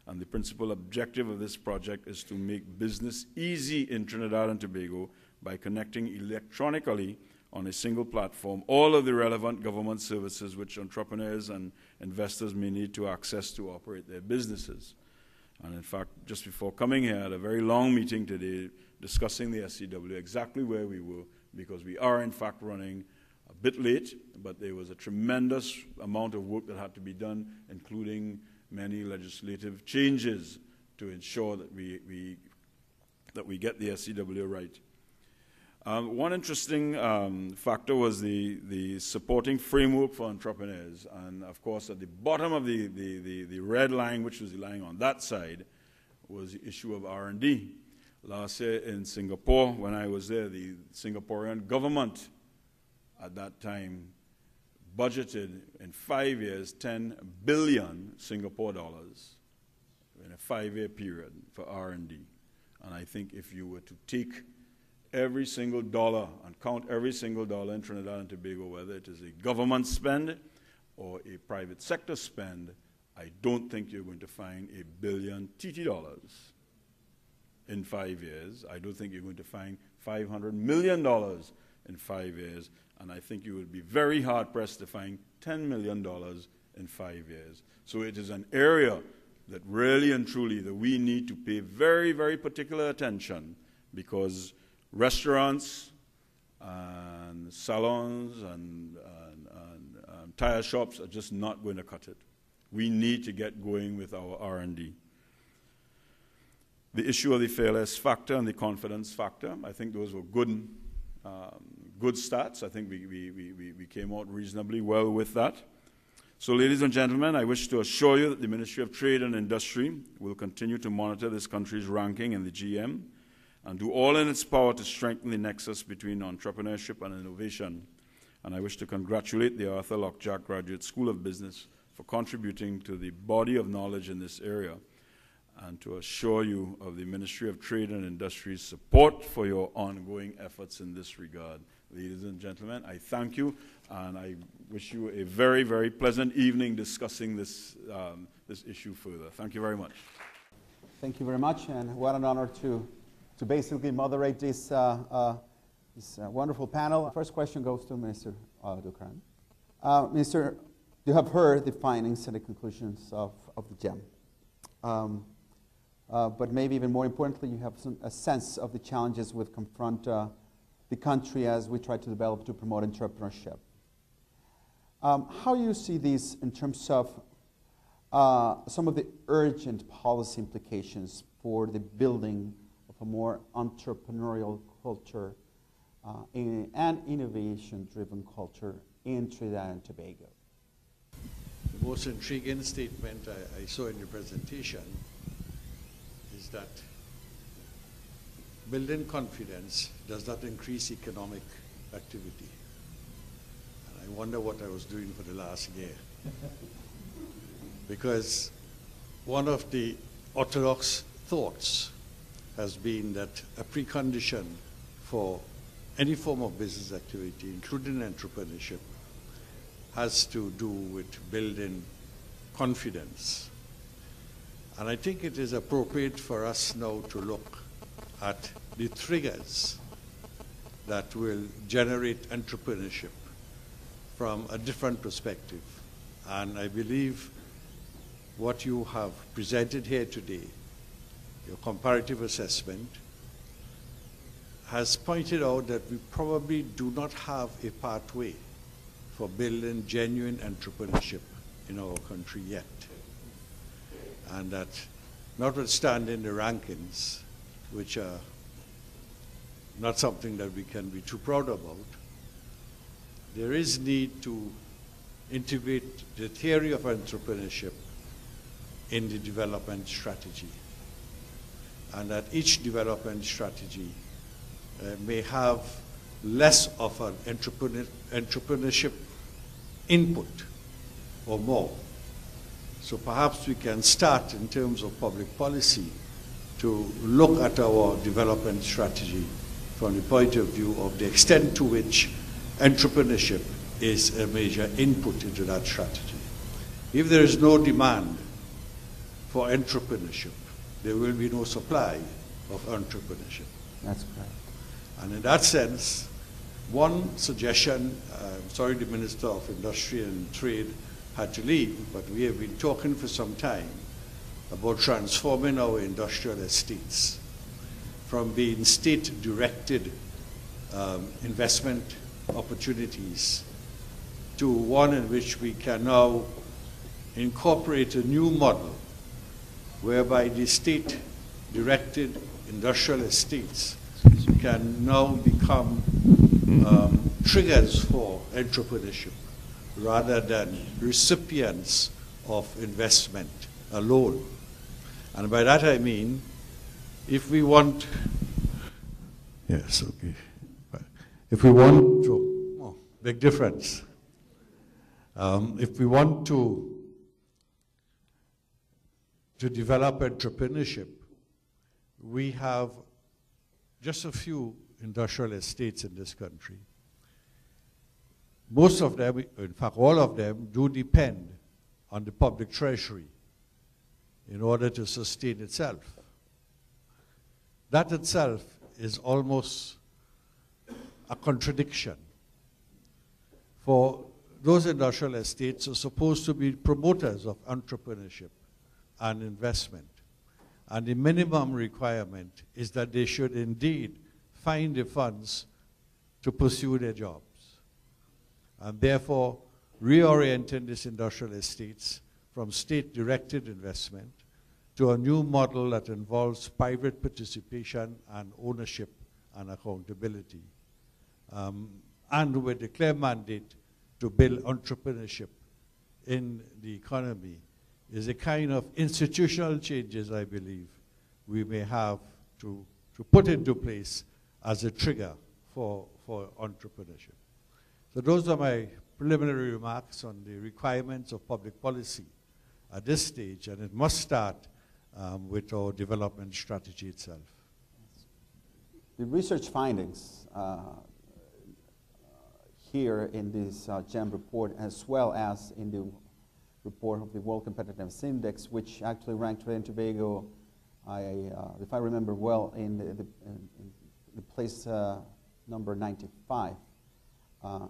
And the principal objective of this project is to make business easy in Trinidad and Tobago by connecting electronically on a single platform all of the relevant government services which entrepreneurs and investors may need to access to operate their businesses. And in fact, just before coming here, I had a very long meeting today discussing the SEW, exactly where we were, because we are in fact running a bit late, but there was a tremendous amount of work that had to be done, including many legislative changes to ensure that we get the SEW right. One interesting factor was the supporting framework for entrepreneurs. And of course, at the bottom of the red line, which was the line on that side, was the issue of R&D. Last year in Singapore, when I was there, the Singaporean government at that time budgeted in 5 years 10 billion Singapore dollars in a 5-year period for R&D. And I think if you were to take every single dollar and count every single dollar in Trinidad and Tobago, whether it is a government spend or a private sector spend, I don't think you're going to find $1 billion TT in 5 years. I don't think you're going to find $500 million in 5 years. And I think you will be very hard-pressed to find $10 million in 5 years. So it is an area that really and truly that we need to pay very, very particular attention, because restaurants and salons and tire shops are just not going to cut it. We need to get going with our R&D. The issue of the fearless factor and the confidence factor, I think those were good stats. I think we came out reasonably well with that. So, ladies and gentlemen, I wish to assure you that the Ministry of Trade and Industry will continue to monitor this country's ranking in the GM and do all in its power to strengthen the nexus between entrepreneurship and innovation. And I wish to congratulate the Arthur Lockjack Graduate School of Business for contributing to the body of knowledge in this area, and to assure you of the Ministry of Trade and Industry's support for your ongoing efforts in this regard. Ladies and gentlemen, I thank you, and I wish you a very, very pleasant evening discussing this issue further. Thank you very much. Thank you very much, and what an honor to basically moderate this wonderful panel. First question goes to Mr. Dukran. Mr., you have heard the findings and the conclusions of the GEM. But maybe even more importantly, you have a sense of the challenges which confront the country as we try to develop to promote entrepreneurship. How do you see these in terms of some of the urgent policy implications for the building of a more entrepreneurial culture and innovation-driven culture in Trinidad and Tobago? The most intriguing statement I saw in your presentation is that building confidence does not increase economic activity. And I wonder what I was doing for the last year. Because one of the orthodox thoughts has been that a precondition for any form of business activity, including entrepreneurship, has to do with building confidence. And I think it is appropriate for us now to look at the triggers that will generate entrepreneurship from a different perspective. And I believe what you have presented here today, your comparative assessment, has pointed out that we probably do not have a pathway for building genuine entrepreneurship in our country yet. And that notwithstanding the rankings, which are not something that we can be too proud about, there is need to integrate the theory of entrepreneurship in the development strategy. And that each development strategy may have less of an entrepreneurship input or more. So perhaps we can start in terms of public policy to look at our development strategy from the point of view of the extent to which entrepreneurship is a major input into that strategy. If there is no demand for entrepreneurship, there will be no supply of entrepreneurship. That's correct. And in that sense, one suggestion, I'm sorry the Minister of Industry and Trade had to leave, but we have been talking for some time about transforming our industrial estates from being state-directed investment opportunities to one in which we can now incorporate a new model whereby the state-directed industrial estates can now become triggers for entrepreneurship rather than recipients of investment alone. And by that I mean, if we want, yes, okay. If we want to, oh, big difference. If we want to develop entrepreneurship, we have just a few industrial estates in this country. Most of them, in fact all of them, do depend on the public treasury in order to sustain itself. That itself is almost a contradiction. For those industrial estates are supposed to be promoters of entrepreneurship and investment. And the minimum requirement is that they should indeed find the funds to pursue their jobs. And therefore, reorienting these industrial estates from state-directed investment to a new model that involves private participation and ownership and accountability. And with a clear mandate to build entrepreneurship in the economy is a kind of institutional changes, I believe, we may have to to put into place as a trigger for entrepreneurship. So those are my preliminary remarks on the requirements of public policy at this stage, and it must start with our development strategy itself. The research findings here in this GEM report, as well as in the report of the World Competitiveness Index, which actually ranked Trinidad and Tobago, if I remember well, in the place number 95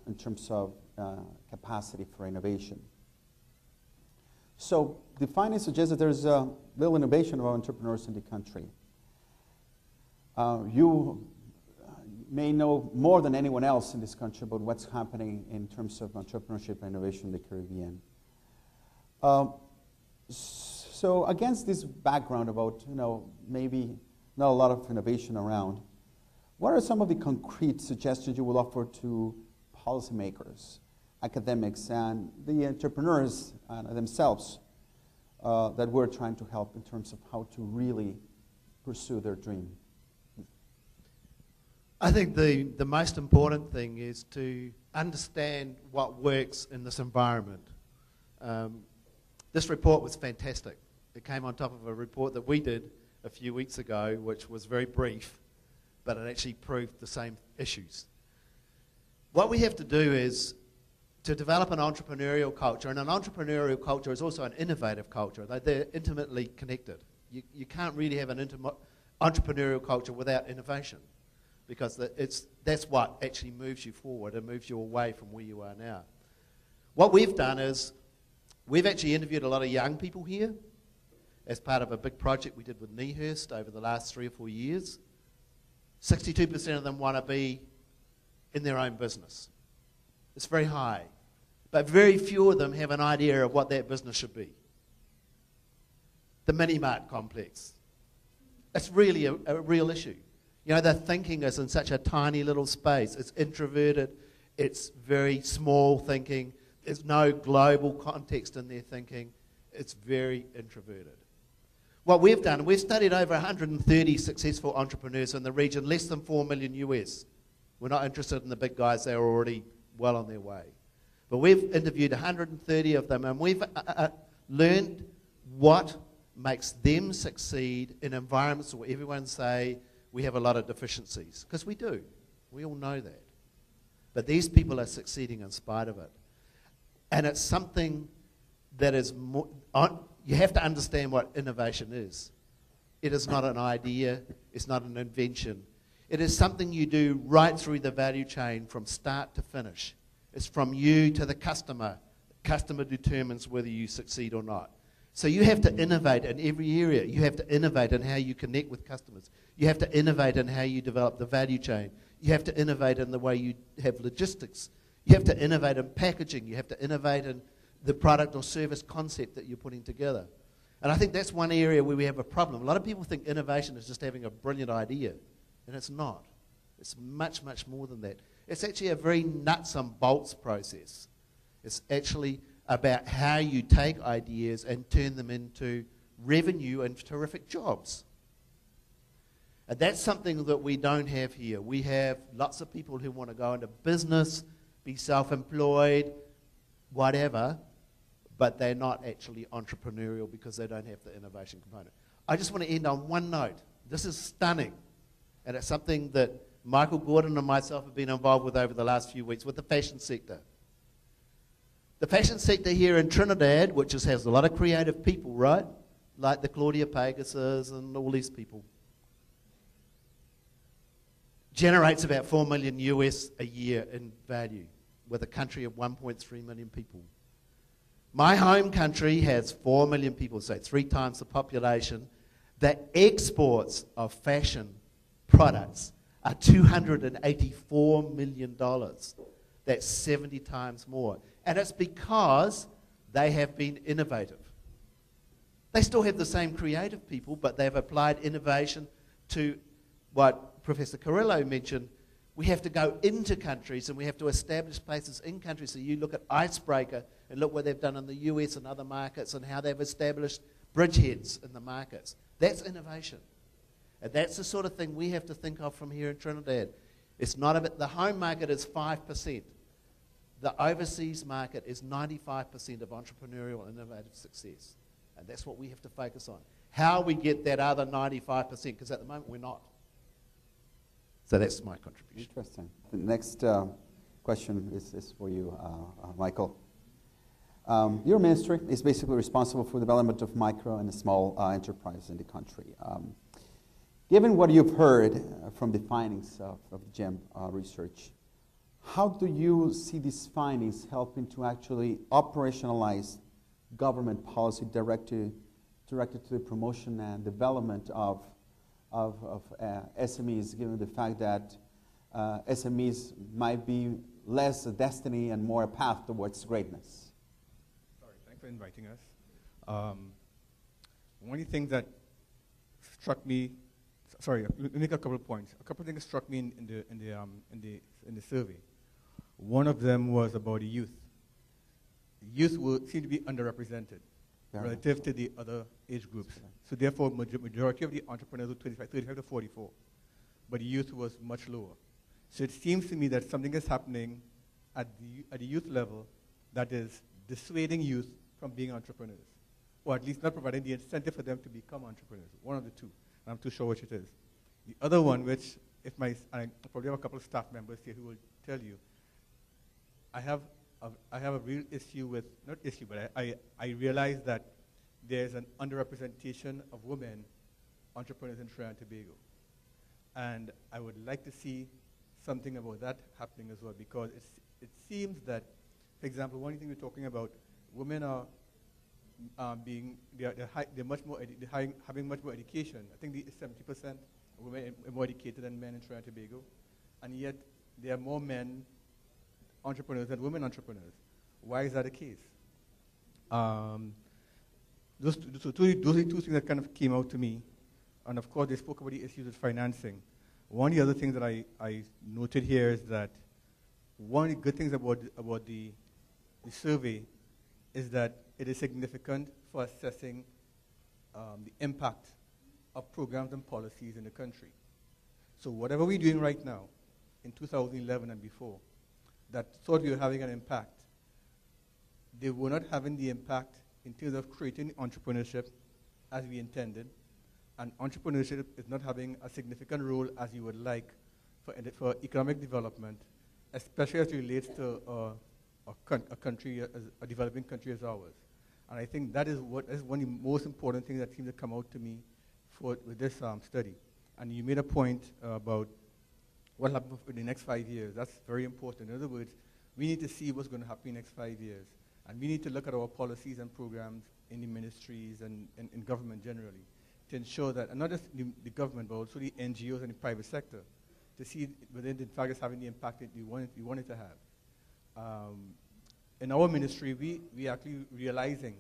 in terms of capacity for innovation. So the findings suggest that there's little innovation of entrepreneurs in the country. You may know more than anyone else in this country about what's happening in terms of entrepreneurship and innovation in the Caribbean. So against this background about, maybe not a lot of innovation around, what are some of the concrete suggestions you will offer to policymakers, academics, and the entrepreneurs themselves that we're trying to help in terms of how to really pursue their dream? I think the most important thing is to understand what works in this environment. This report was fantastic. It came on top of a report that we did a few weeks ago, which was very brief, but it actually proved the same issues. What we have to do is to develop an entrepreneurial culture, and an entrepreneurial culture is also an innovative culture. They're intimately connected. You can't really have an entrepreneurial culture without innovation, because that's what actually moves you forward and moves you away from where you are now. What we've done is we've actually interviewed a lot of young people here as part of a big project we did with Nehurst over the last 3 or 4 years. 62% of them want to be in their own business. It's very high. But very few of them have an idea of what that business should be. The mini-mart complex. It's really a real issue. Their thinking is in such a tiny little space. It's introverted. It's very small thinking. There's no global context in their thinking. It's very introverted. What we've done, we've studied over 130 successful entrepreneurs in the region, less than $4 million US. We're not interested in the big guys. They're already well on their way. But we've interviewed 130 of them, and we've learned what makes them succeed in environments where everyone say we have a lot of deficiencies. Because we do. We all know that. But these people are succeeding in spite of it. And it's something that is more... You have to understand what innovation is. It is not an idea. It's not an invention. It is something you do right through the value chain from start to finish. It's from you to the customer. The customer determines whether you succeed or not. So you have to innovate in every area. You have to innovate in how you connect with customers. You have to innovate in how you develop the value chain. You have to innovate in the way you have logistics. You have to innovate in packaging. You have to innovate in the product or service concept that you're putting together. And I think that's one area where we have a problem. A lot of people think innovation is just having a brilliant idea, and it's not. It's much, much more than that. It's actually a very nuts and bolts process. It's actually about how you take ideas and turn them into revenue and terrific jobs. And that's something that we don't have here. We have lots of people who want to go into business, be self-employed, whatever, but they're not actually entrepreneurial because they don't have the innovation component. I just want to end on one note. This is stunning, and it's something that Michael Gordon and myself have been involved with over the last few weeks with the fashion sector. The fashion sector here in Trinidad, which has a lot of creative people, right? Like the Claudia Pegasus and all these people, generates about $4 million US a year in value with a country of 1.3 million people. My home country has 4 million people, so 3 times the population. The exports of fashion products are $284 million. That's 70 times more. And it's because they have been innovative. They still have the same creative people, but they've applied innovation to what Professor Carrillo mentioned. We have to go into countries and we have to establish places in countries. So you look at Icebreaker and look what they've done in the US and other markets and how they've established bridgeheads in the markets. That's innovation. And that's the sort of thing we have to think of from here in Trinidad. It's not about, the home market is 5%. The overseas market is 95% of entrepreneurial and innovative success. And that's what we have to focus on. How we get that other 95%, because at the moment we're not. So that's my contribution. Interesting. The next question is for you, Michael. Your ministry is basically responsible for the development of micro and small enterprises in the country. Given what you've heard from the findings of the GEM research, how do you see these findings helping to actually operationalize government policy directed to the promotion and development of SMEs, given the fact that SMEs might be less a destiny and more a path towards greatness? Sorry, thanks for inviting us. One of the things that struck me, sorry, let me make a couple of points. A couple of things struck me in the survey. One of them was about the youth. Youth seem to be underrepresented relative to the other age groups. So therefore, majority of the entrepreneurs were 35 to 44, but the youth was much lower. So it seems to me that something is happening at the youth level that is dissuading youth from being entrepreneurs, or at least not providing the incentive for them to become entrepreneurs. One of the two. And I'm too sure which it is. The other one, which I probably have a couple of staff members here who will tell you, I have a real issue with, not issue, but I realize that there's an underrepresentation of women entrepreneurs in Trinidad and Tobago. And I would like to see something about that happening as well, because it seems that, for example, one thing we're talking about, women are they're much more having much more education. I think 70% of women are more educated than men in Trinidad and Tobago, and yet there are more men entrepreneurs than women entrepreneurs. Why is that the case? Those are two things that kind of came out to me, and of course they spoke about the issues with financing. One of the other things that I noted here is that one of the good things about the survey is that it is significant for assessing the impact of programs and policies in the country. So whatever we're doing right now, in 2011 and before, that thought we were having an impact, they were not having the impact in terms of creating entrepreneurship as we intended, and entrepreneurship is not having a significant role as you would like for economic development, especially as it relates to a developing country as ours. And I think that is one of the most important things that seemed to come out to me with this study. And you made a point about what happens in the next 5 years. That's very important. In other words, we need to see what's going to happen in the next 5 years. And we need to look at our policies and programs in the ministries and in government generally to ensure that, and not just the government, but also the NGOs and the private sector, to see whether in fact it's having the impact that we want it to have. In our ministry, we actually realizing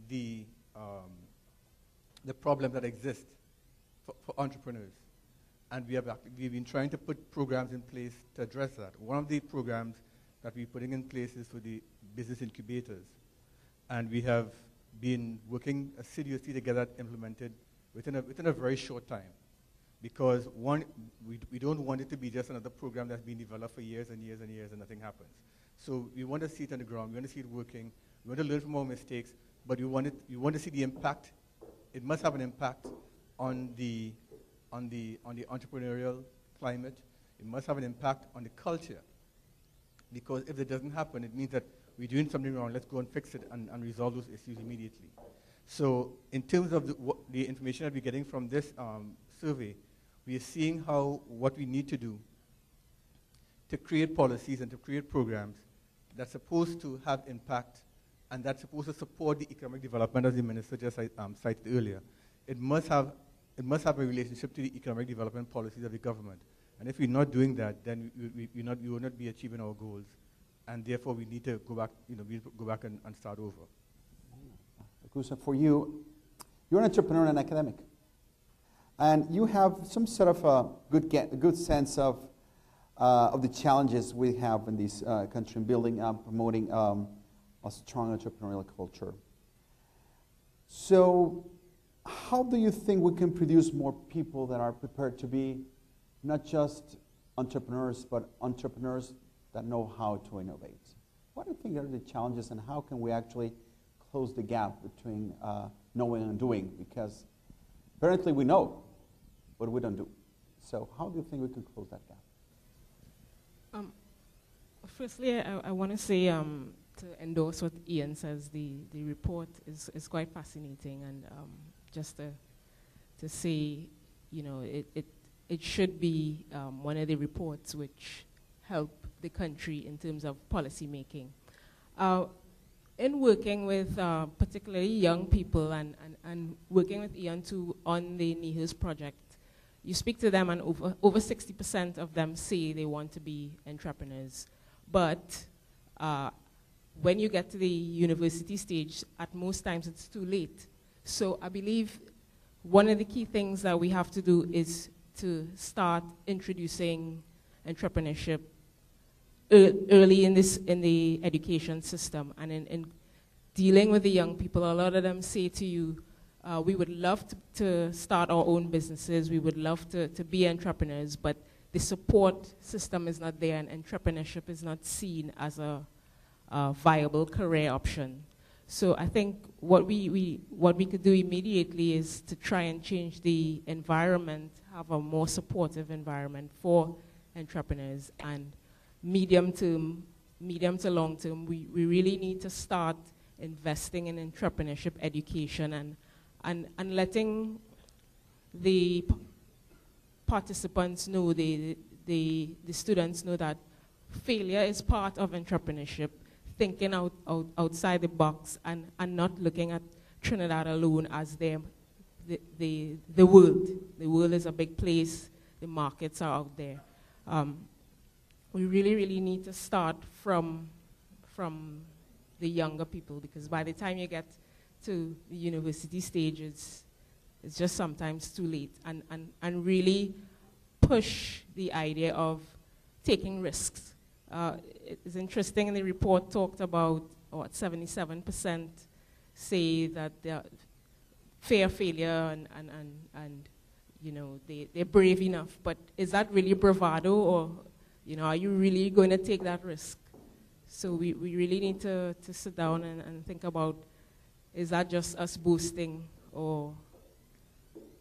the problem that exists for entrepreneurs. And we've been trying to put programs in place to address that. One of the programs that we're putting in place is for the business incubators. And we have been working assiduously to get that implemented within a very short time. Because one, we don't want it to be just another program that's been developed for years and years and years and nothing happens. So we want to see it on the ground, we want to see it working, we want to learn from our mistakes, but we want to see the impact. It must have an impact on the entrepreneurial climate. It must have an impact on the culture. Because if it doesn't happen, it means that we're doing something wrong, let's go and fix it and resolve those issues immediately. So in terms of the information that we're getting from this survey, we are seeing what we need to do to create policies and to create programs that's supposed to have impact and that's supposed to support the economic development, as the minister just cited earlier. It must have a relationship to the economic development policies of the government. And if we're not doing that, then we will not be achieving our goals. And therefore, we need to go back and start over. Gusa, for you, you're an entrepreneur and an academic. And you have some sort of a good sense of the challenges we have in this country in building and promoting a strong entrepreneurial culture. So how do you think we can produce more people that are prepared to be not just entrepreneurs, but entrepreneurs that know how to innovate? What do you think are the challenges, and how can we actually close the gap between knowing and doing? Because apparently we know, but we don't do. So how do you think we can close that gap? Firstly, I want to say, to endorse what Ian says, the report is quite fascinating, and just to say, you know, it should be one of the reports which help the country in terms of policy making. In working with particularly young people and working with Ian too on the NIHERS project, you speak to them and over 60% of them say they want to be entrepreneurs. But when you get to the university stage, at most times it's too late. So I believe one of the key things that we have to do is to start introducing entrepreneurship early in the education system, and in dealing with the young people. A lot of them say to you, we would love to start our own businesses, we would love to be entrepreneurs, but the support system is not there, and entrepreneurship is not seen as a viable career option. So I think what we could do immediately is to try and change the environment, have a more supportive environment for entrepreneurs, and medium to long term, we really need to start investing in entrepreneurship education and letting the participants know, the students know that failure is part of entrepreneurship, thinking outside the box, and not looking at Trinidad alone as the world. The world is a big place, the markets are out there. We really need to start from the younger people, because by the time you get to the university stage, it's just sometimes too late, and really push the idea of taking risks. It's interesting, the report talked about 77% say that they fear failure, and you know, they're brave enough, but is that really bravado, or you know, are you really going to take that risk? So we really need to sit down and think about, is that just us boasting, or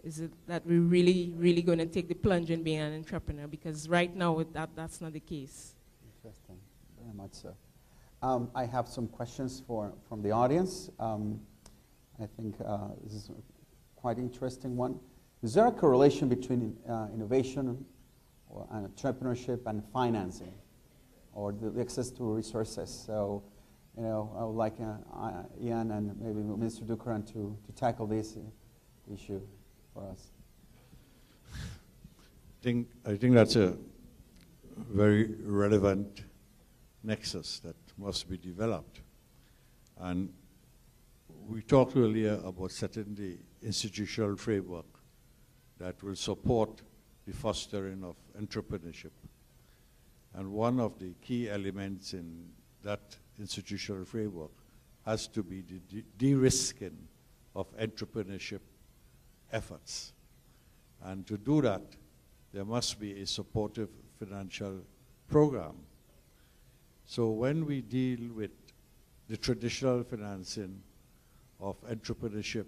is it that we're really going to take the plunge in being an entrepreneur? Because right now that's not the case. Interesting, very much so. I have some questions from the audience. I think this is a quite interesting one. Is there a correlation between innovation and entrepreneurship and financing, or the access to resources? So, you know, I would like Ian and maybe Mr. Dukaran to tackle this issue for us. I think that's a very relevant nexus that must be developed. And we talked earlier about setting the institutional framework that will support the fostering of entrepreneurship. And one of the key elements in that institutional framework has to be the de-risking of entrepreneurship efforts. And to do that, there must be a supportive financial program. So when we deal with the traditional financing of entrepreneurship,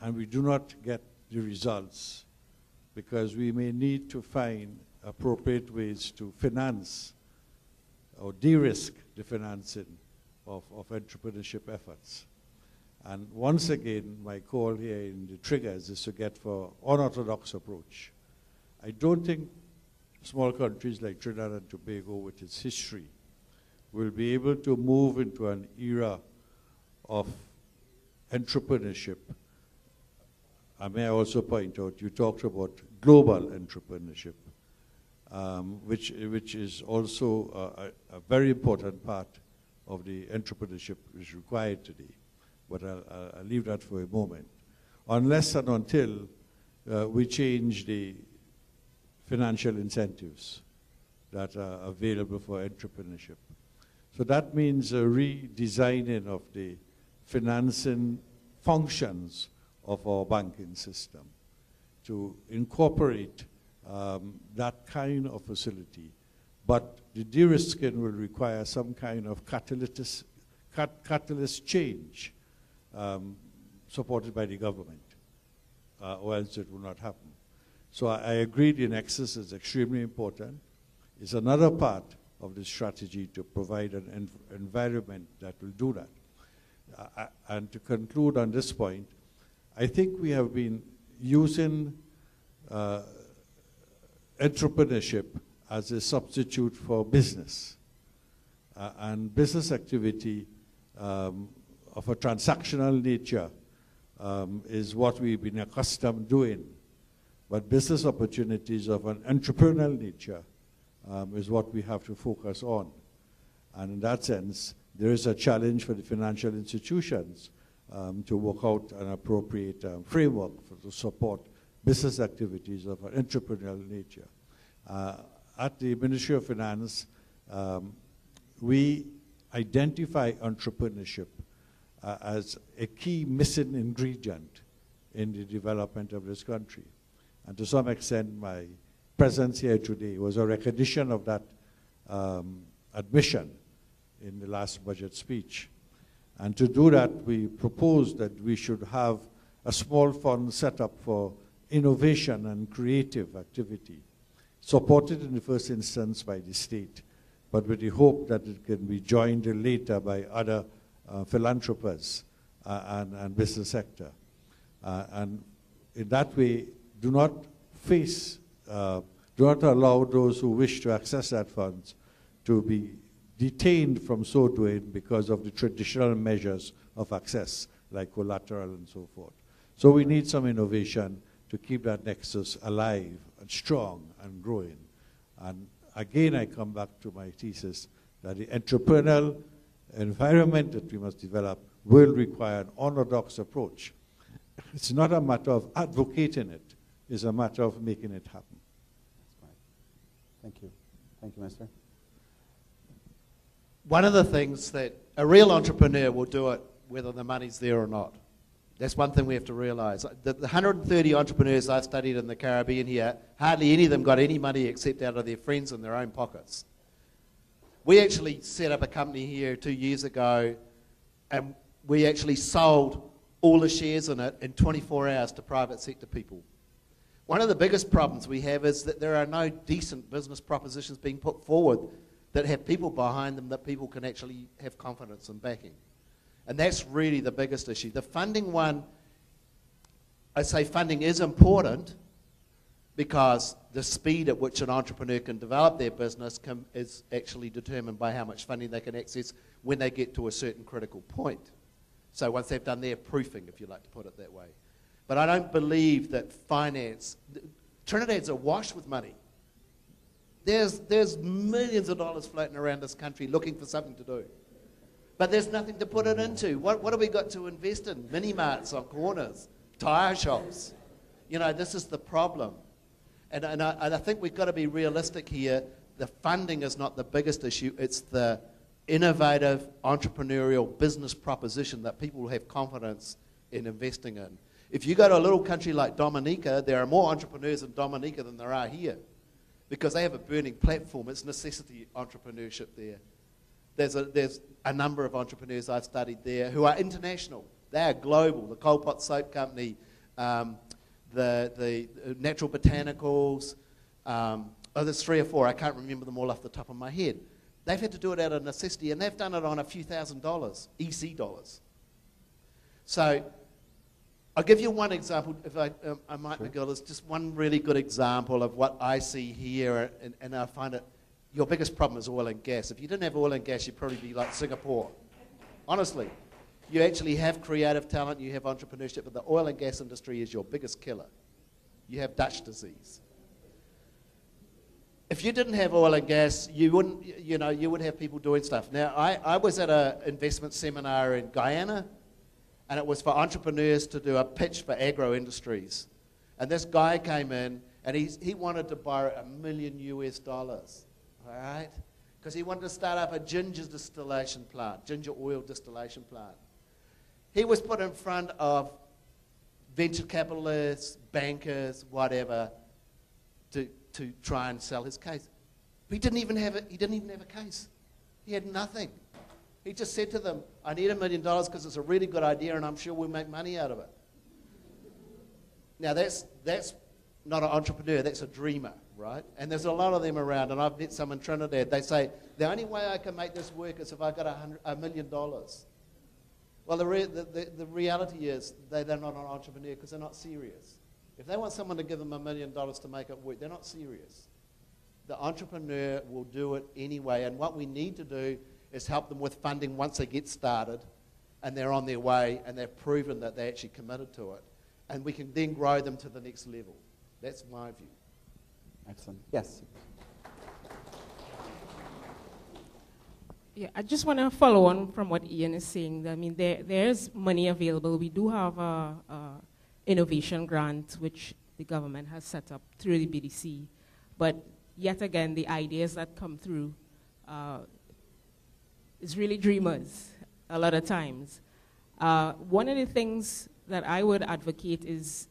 and we do not get the results, because we may need to find appropriate ways to finance or de-risk the financing of entrepreneurship efforts. And once again, my call here in the triggers is to get for unorthodox approach. I don't think small countries like Trinidad and Tobago, with its history, will be able to move into an era of entrepreneurship. I may also point out, you talked about global entrepreneurship, which is also a very important part of the entrepreneurship which is required today. But I'll leave that for a moment. Unless and until we change the financial incentives that are available for entrepreneurship. So that means a redesigning of the financing functions of our banking system to incorporate that kind of facility. But the de-risking will require some kind of catalyst change supported by the government, or else it will not happen. So I agree the nexus is extremely important. It's another part of the strategy to provide an environment that will do that. And to conclude on this point, I think we have been using entrepreneurship as a substitute for business. And business activity of a transactional nature is what we've been accustomed doing. But business opportunities of an entrepreneurial nature is what we have to focus on. And in that sense, there is a challenge for the financial institutions to work out an appropriate framework to support business activities of an entrepreneurial nature. At the Ministry of Finance, we identify entrepreneurship as a key missing ingredient in the development of this country. And to some extent, my presence here today was a recognition of that admission in the last budget speech. And to do that, we proposed that we should have a small fund set up for innovation and creative activity, supported in the first instance by the state, but with the hope that it can be joined later by other philanthropists and business sector. And in that way, do not allow those who wish to access that funds to be detained from so doing because of the traditional measures of access, like collateral and so forth. So we need some innovation to keep that nexus alive and strong and growing. And again, I come back to my thesis that the entrepreneurial environment that we must develop will require an orthodox approach. It's not a matter of advocating it, it's a matter of making it happen. That's right. Thank you. Thank you, Minister. One of the things that a real entrepreneur will do it whether the money's there or not. That's one thing we have to realize. The 130 entrepreneurs I've studied in the Caribbean here, hardly any of them got any money except out of their friends in their own pockets. We actually set up a company here 2 years ago, and we actually sold all the shares in it in 24 hours to private sector people. One of the biggest problems we have is that there are no decent business propositions being put forward that have people behind them that people can actually have confidence in backing. And that's really the biggest issue. The funding one, I say funding is important because the speed at which an entrepreneur can develop their business is actually determined by how much funding they can access when they get to a certain critical point. So once they've done their proofing, if you like to put it that way. But I don't believe that finance, Trinidad's awash with money. There's millions of dollars floating around this country looking for something to do. But there's nothing to put it into. What have we got to invest in? Mini-marts on corners, tyre shops. You know, this is the problem. And I think we've got to be realistic here. The funding is not the biggest issue. It's the innovative entrepreneurial business proposition that people will have confidence in investing in. If you go to a little country like Dominica, there are more entrepreneurs in Dominica than there are here because they have a burning platform. It's necessity entrepreneurship there. There's a number of entrepreneurs I've studied there who are international. They are global. The Coal Pot Soap Company, the Natural Botanicals, there's 3 or 4. I can't remember them all off the top of my head. They've had to do it out of necessity, and they've done it on a few $1,000s, EC dollars. So I'll give you one example, if I might, Miguel. It's just one really good example of what I see here, and I find it, your biggest problem is oil and gas. If you didn't have oil and gas, you'd probably be like Singapore. Honestly. You actually have creative talent, you have entrepreneurship, but the oil and gas industry is your biggest killer. You have Dutch disease. If you didn't have oil and gas, you wouldn't, you would have people doing stuff. Now, I was at an investment seminar in Guyana, and it was for entrepreneurs to do a pitch for agro industries. And this guy came in, and he wanted to borrow $1 million US. All right? Because he wanted to start up a ginger distillation plant, ginger oil distillation plant. He was put in front of venture capitalists, bankers, whatever, to try and sell his case. But he didn't even have a case. He had nothing. He just said to them, I need $1 million because it's a really good idea and I'm sure we'll make money out of it. Now that's not an entrepreneur, that's a dreamer, right? And there's a lot of them around, and I've met some in Trinidad. They say, the only way I can make this work is if I got $1 million. Well, the reality is they're not an entrepreneur because they're not serious. If they want someone to give them $1 million to make it work, they're not serious. The entrepreneur will do it anyway, and what we need to do is help them with funding once they get started and they're on their way and they've proven that they're actually committed to it. And we can then grow them to the next level. That's my view. Excellent. Yes. Yeah, I just want to follow on from what Ian is saying. I mean, there's money available. We do have a innovation grant, which the government has set up through the BDC. But yet again, the ideas that come through is really dreamers a lot of times. One of the things that I would advocate is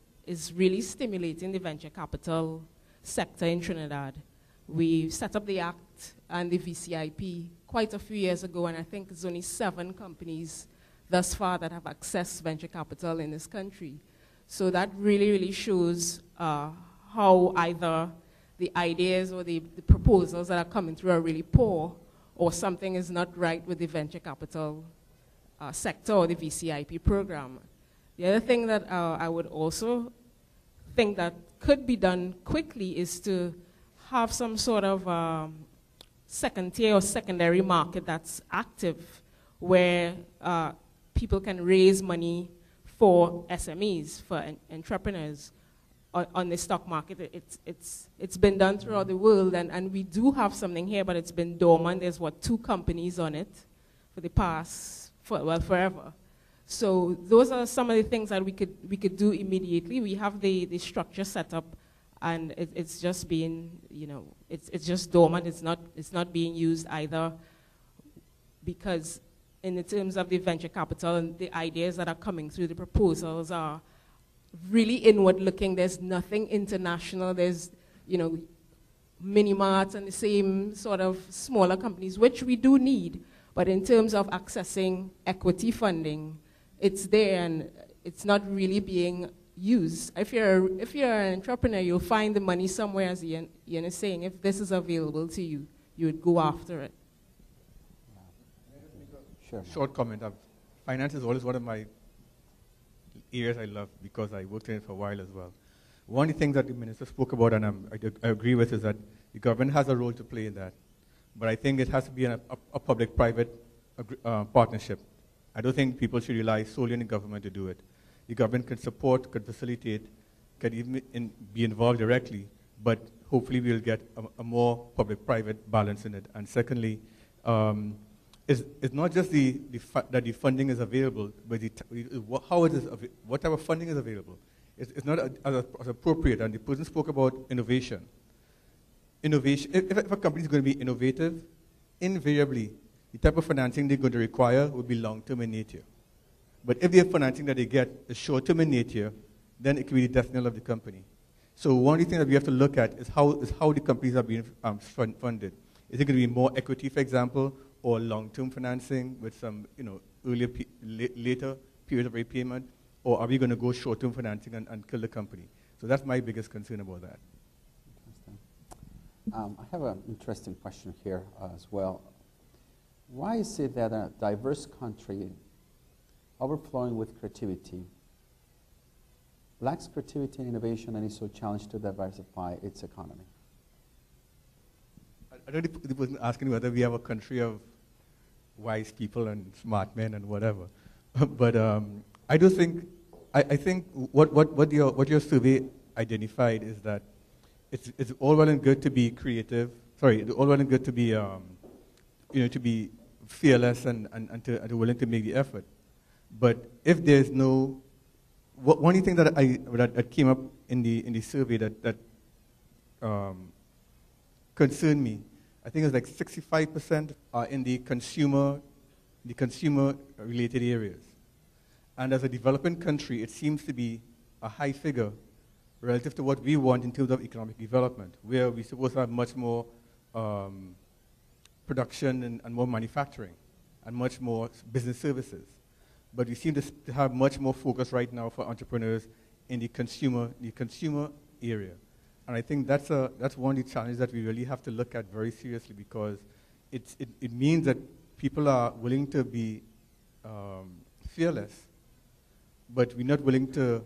really stimulating the venture capital sector in Trinidad. We set up the Act and the VCIP quite a few years ago, and I think there's only 7 companies thus far that have accessed venture capital in this country. So that really, really shows how either the ideas or the proposals that are coming through are really poor, or something is not right with the venture capital sector or the VCIP program. The other thing that I would also think that could be done quickly is to have some sort of second-tier or secondary market that's active, where people can raise money for SMEs, for entrepreneurs on the stock market. It's been done throughout the world, and we do have something here, but it's been dormant. There's, 2 companies on it for the past, forever. So those are some of the things that we could do immediately. We have the structure set up, and it's just being, it's just dormant. It's not being used either, because in the terms of the venture capital and the ideas that are coming through, the proposals are really inward looking. There's nothing international. There's, mini-marts and the same sort of smaller companies, which we do need. But in terms of accessing equity funding, it's there and it's not really being used. If you're an entrepreneur, you'll find the money somewhere, as Ian is saying. If this is available to you, you would go after it. Sure. Short comment. Finance is always one of my areas I love because I worked in it for a while as well. One of the things that the minister spoke about, and I agree with, is that the government has a role to play in that. But I think it has to be a public-private partnership. I don't think people should rely solely on the government to do it. The government can support, can facilitate, can even be involved directly, but hopefully we'll get a more public-private balance in it. And secondly, it's not just that the funding is available, but what type of funding is available. It's not as appropriate, and the person spoke about innovation. If a company is going to be innovative, invariably, the type of financing they're going to require will be long-term in nature. But if the financing that they get is short-term in nature, then it can be the death knell of the company. So one of the things that we have to look at is how the companies are being funded. Is it going to be more equity, for example, or long-term financing with some later period of repayment, or are we going to go short-term financing and kill the company? So that's my biggest concern about that. I have an interesting question here as well. Why is it that a diverse country overflowing with creativity lacks creativity and innovation and is so challenged to diversify its economy? I don't know if the person asking whether we have a country of wise people and smart men and whatever. But I think what your survey identified is that it's all well and good to be creative. It's all well and good to be to be fearless and to willing to make the effort. But if there's no, one thing that came up in the survey that concerned me, I think it's like 65% are in the consumer related areas. And as a developing country, it seems to be a high figure relative to what we want in terms of economic development, where we're supposed to have much more production and more manufacturing and much more business services. But we seem to have much more focus right now for entrepreneurs in the consumer area. And I think that's one of the challenges that we really have to look at very seriously, because it means that people are willing to be fearless, but we're not willing to,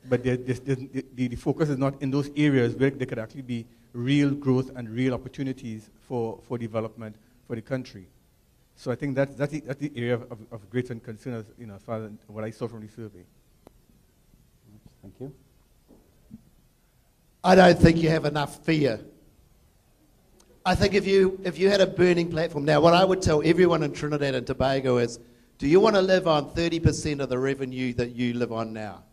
but the focus is not in those areas where there could actually be real growth and real opportunities for development for the country. So I think that's the area of great concern, as far as what I saw from the survey. Thank you. I don't think you have enough fear. I think if you had a burning platform, now what I would tell everyone in Trinidad and Tobago is, do you want to live on 30% of the revenue that you live on now?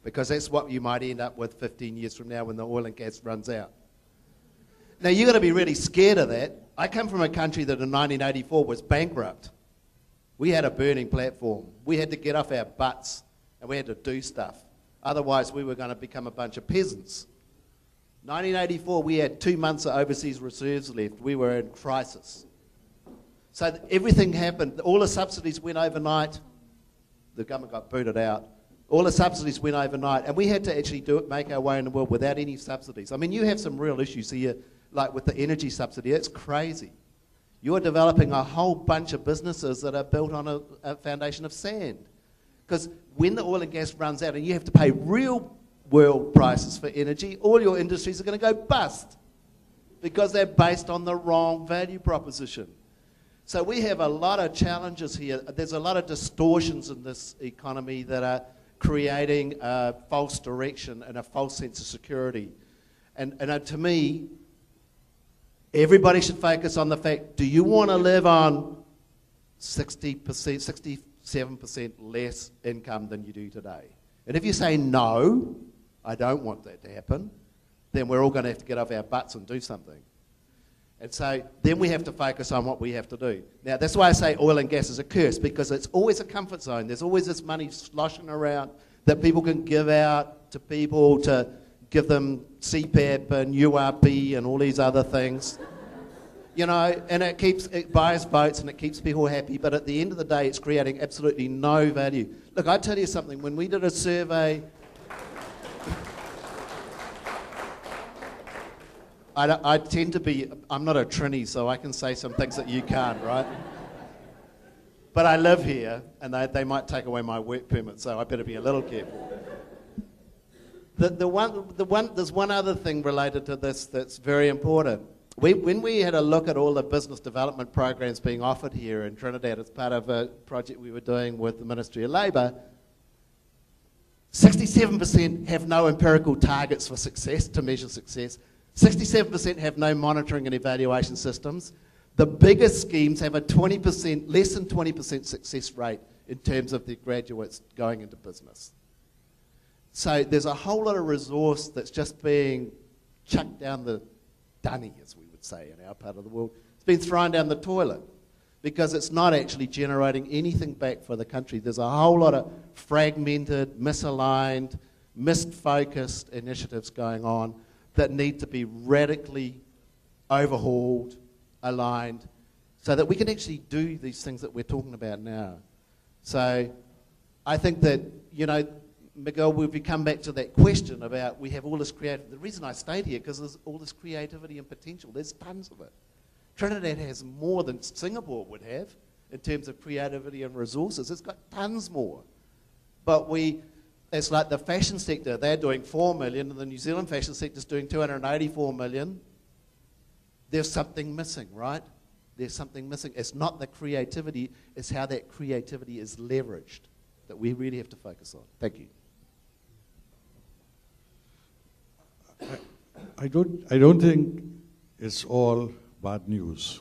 Because that's what you might end up with 15 years from now when the oil and gas runs out. Now you've got to be really scared of that. I come from a country that in 1984 was bankrupt. We had a burning platform. We had to get off our butts and we had to do stuff. Otherwise we were going to become a bunch of peasants. 1984, we had 2 months of overseas reserves left. We were in crisis. So everything happened. All the subsidies went overnight. The government got booted out. All the subsidies went overnight. And we had to actually make our way in the world without any subsidies. I mean, you have some real issues here, like with the energy subsidy. It's crazy. You're developing a whole bunch of businesses that are built on a foundation of sand. Because when the oil and gas runs out and you have to pay real world prices for energy, all your industries are going to go bust because they're based on the wrong value proposition. So we have a lot of challenges here. There's a lot of distortions in this economy that are creating a false direction and a false sense of security. And to me, everybody should focus on the fact, do you want to live on 60%, 67% less income than you do today? And if you say no, I don't want that to happen, then we're all going to have to get off our butts and do something. And so then we have to focus on what we have to do. Now, that's why I say oil and gas is a curse, because it's always a comfort zone. There's always this money sloshing around that people can give out to people to give them CPAP and URP and all these other things. You know, and it buys votes and it keeps people happy, but at the end of the day, it's creating absolutely no value. Look, I tell you something, when we did a survey, I tend to be, I'm not a Trini, so I can say some things that you can't, right? But I live here, and they might take away my work permit, so I better be a little careful. There's one other thing related to this that's very important. When we had a look at all the business development programs being offered here in Trinidad as part of a project we were doing with the Ministry of Labour, 67% have no empirical targets for success, to measure success. 67% have no monitoring and evaluation systems. The biggest schemes have a less than 20% success rate in terms of their graduates going into business. So there's a whole lot of resource that's just being chucked down the dunny, as we would say in our part of the world. It's been thrown down the toilet because it's not actually generating anything back for the country. There's a whole lot of fragmented, misaligned, misfocused initiatives going on that need to be radically overhauled, aligned, so that we can actually do these things that we're talking about now. So I think that, you know, Miguel, we've come back to that question about we have all this creativity. The reason I stayed here, because there's all this creativity and potential. There's tons of it. Trinidad has more than Singapore would have in terms of creativity and resources. It's got tons more. But it's like the fashion sector. They're doing 4 million, and the New Zealand fashion sector's doing 284 million. There's something missing, right? There's something missing. It's not the creativity, it's how that creativity is leveraged that we really have to focus on. Thank you. I don't think it's all bad news.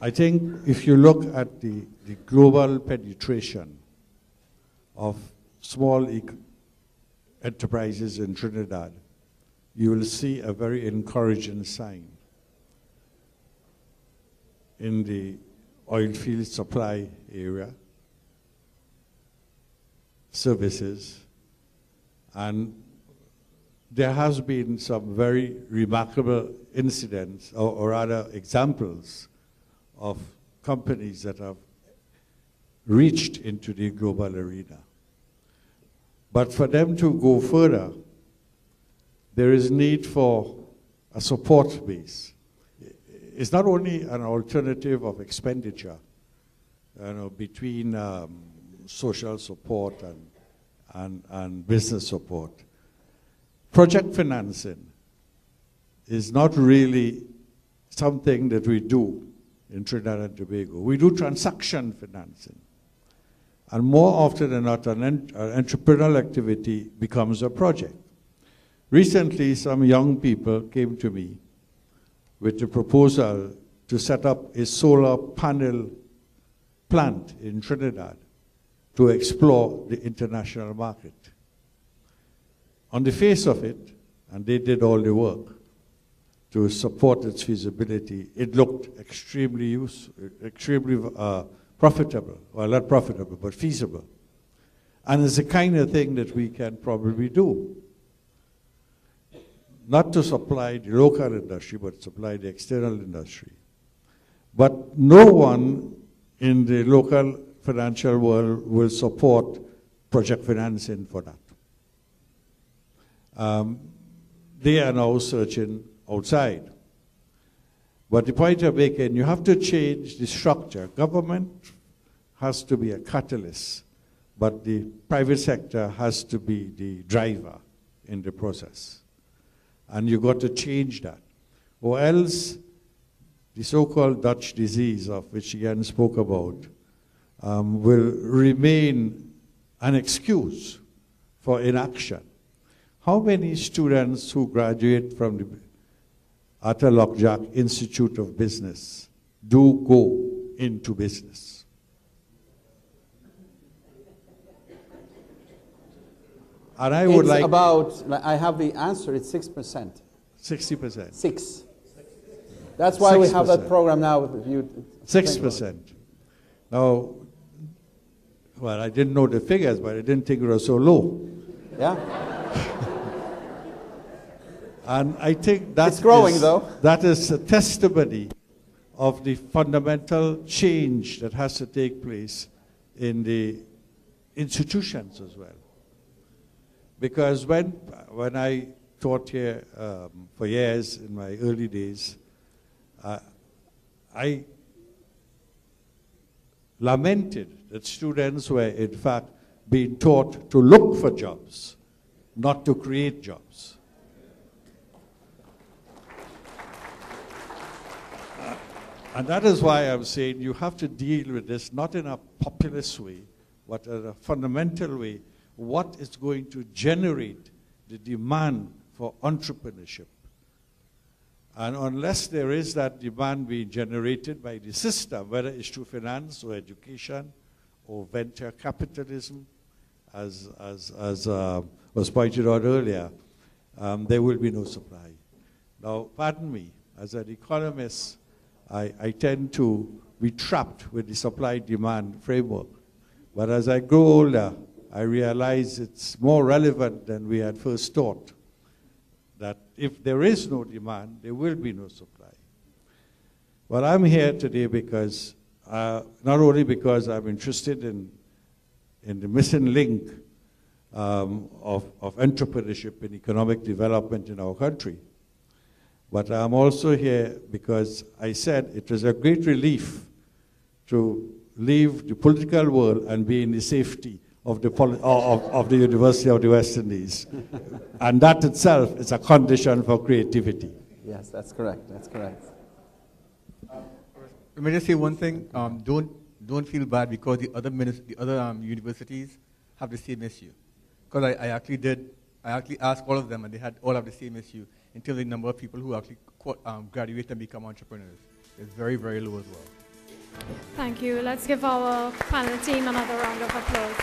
I think if you look at the global penetration of small enterprises in Trinidad, you will see a very encouraging sign in the oil field supply area. services. And there has been some very remarkable incidents, or rather examples, of companies that have reached into the global arena. But for them to go further, there is need for a support base. It's not only an alternative of expenditure, between social support and business support. Project financing is not really something that we do in Trinidad and Tobago. We do transaction financing. And more often than not, an entrepreneurial activity becomes a project. Recently, some young people came to me with a proposal to set up a solar panel plant in Trinidad to explore the international market. On the face of it, and they did all the work to support its feasibility, it looked extremely profitable. Well, not profitable, but feasible. And it's the kind of thing that we can probably do. Not to supply the local industry, but supply the external industry. But no one in the local financial world will support project financing for that. They are now searching outside. But the point I'm making, you have to change the structure. Government has to be a catalyst, but the private sector has to be the driver in the process. And you've got to change that. Or else, the so-called Dutch disease, of which Ian spoke about, will remain an excuse for inaction. How many students who graduate from the Arthur Lockjack Institute of Business do go into business? And I would like about, I have the answer, it's 6%. 60%. 6. That's why 6%. We have that program now with you. 6%. Now, well, I didn't know the figures, but I didn't think it was so low. Yeah. And I think that it's growing, though. That is a testimony of the fundamental change that has to take place in the institutions as well. Because when I taught here for years in my early days, I lamented that students were in fact being taught to look for jobs, not to create jobs. And that is why I'm saying you have to deal with this not in a populist way, but in a fundamental way. What is going to generate the demand for entrepreneurship? And unless there is that demand being generated by the system, whether it's through finance or education or venture capitalism, as was pointed out earlier, there will be no supply. Now, pardon me, as an economist, I tend to be trapped with the supply-demand framework. But as I grow older, I realize it's more relevant than we had first thought, that if there is no demand, there will be no supply. Well, I'm here today because, not only because I'm interested in the missing link of entrepreneurship and economic development in our country, but I'm also here because I said it was a great relief to leave the political world and be in the safety of the University of the West Indies. And that itself is a condition for creativity. Yes, that's correct. That's correct. Let me just say one thing. Don't feel bad because the other universities have the same issue. Because I actually asked all of them, and they had all have the same issue in terms of the number of people who actually graduate and become entrepreneurs. It's very, very low as well. Thank you. Let's give our panel team another round of applause.